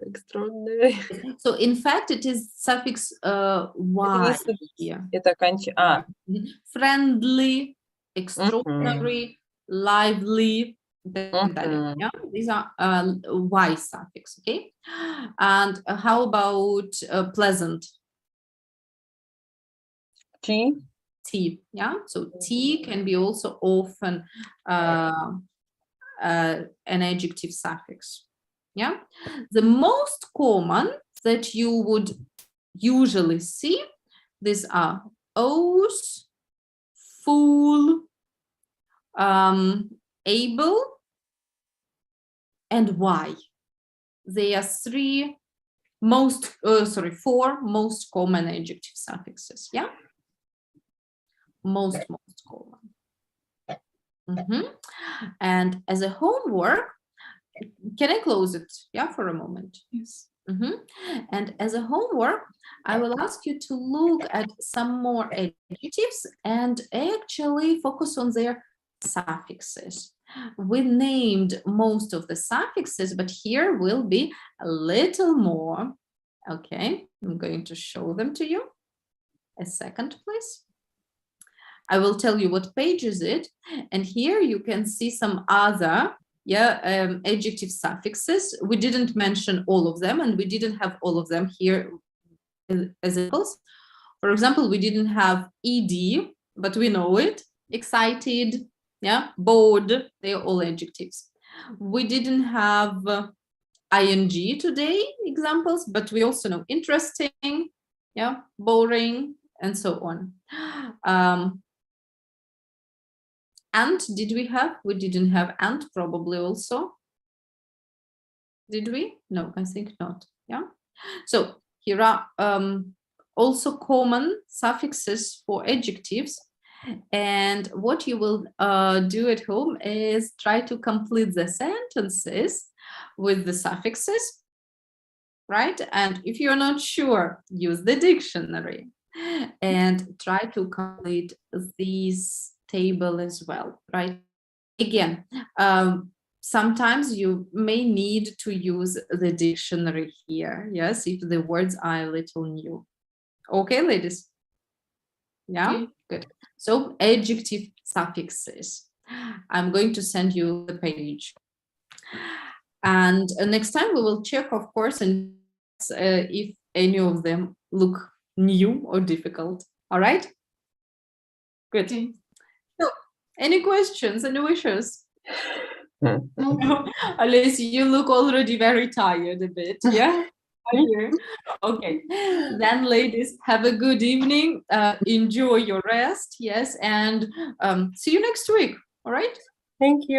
extraordinary. So in fact, it is suffix y. Это Friendly, extraordinary, lively. Yeah, these are y suffix, okay? And how about pleasant? T. Yeah, so T can be also often an adjective suffix. Yeah, the most common that you would usually see, these are O's, full, able, and Y. They are four most common adjective suffixes. Yeah, most common. And as a homework, can I close it? Yeah, for a moment. Yes. And as a homework, I will ask you to look at some more adjectives and actually focus on their suffixes. We named most of the suffixes, but here will be a little more. Okay, I'm going to show them to you. A second, please. I will tell you what page is it. And here you can see some other adjective suffixes. We didn't mention all of them, and we didn't have all of them here as examples. For example, we didn't have ed, but we know it. Excited, bored, they are all adjectives. We didn't have ing today examples, but we also know interesting, boring, and so on. And did we have? We didn't have and probably also. Did we? No, I think not. Yeah. So here are also common suffixes for adjectives. And what you will do at home is try to complete the sentences with the suffixes, right? And if you're not sure, use the dictionary and try to complete these table as well, right? Again, sometimes you may need to use the dictionary here, yes, if the words are a little new. Okay, ladies? Yeah, okay. Good. So adjective suffixes. I'm going to send you the page. And next time we will check, of course, and if any of them look new or difficult. All right? Good. Okay. So, any questions, any wishes? Alice, you look already very tired a bit, yeah? Okay, then ladies, have a good evening, enjoy your rest, yes, and see you next week, all right? Thank you.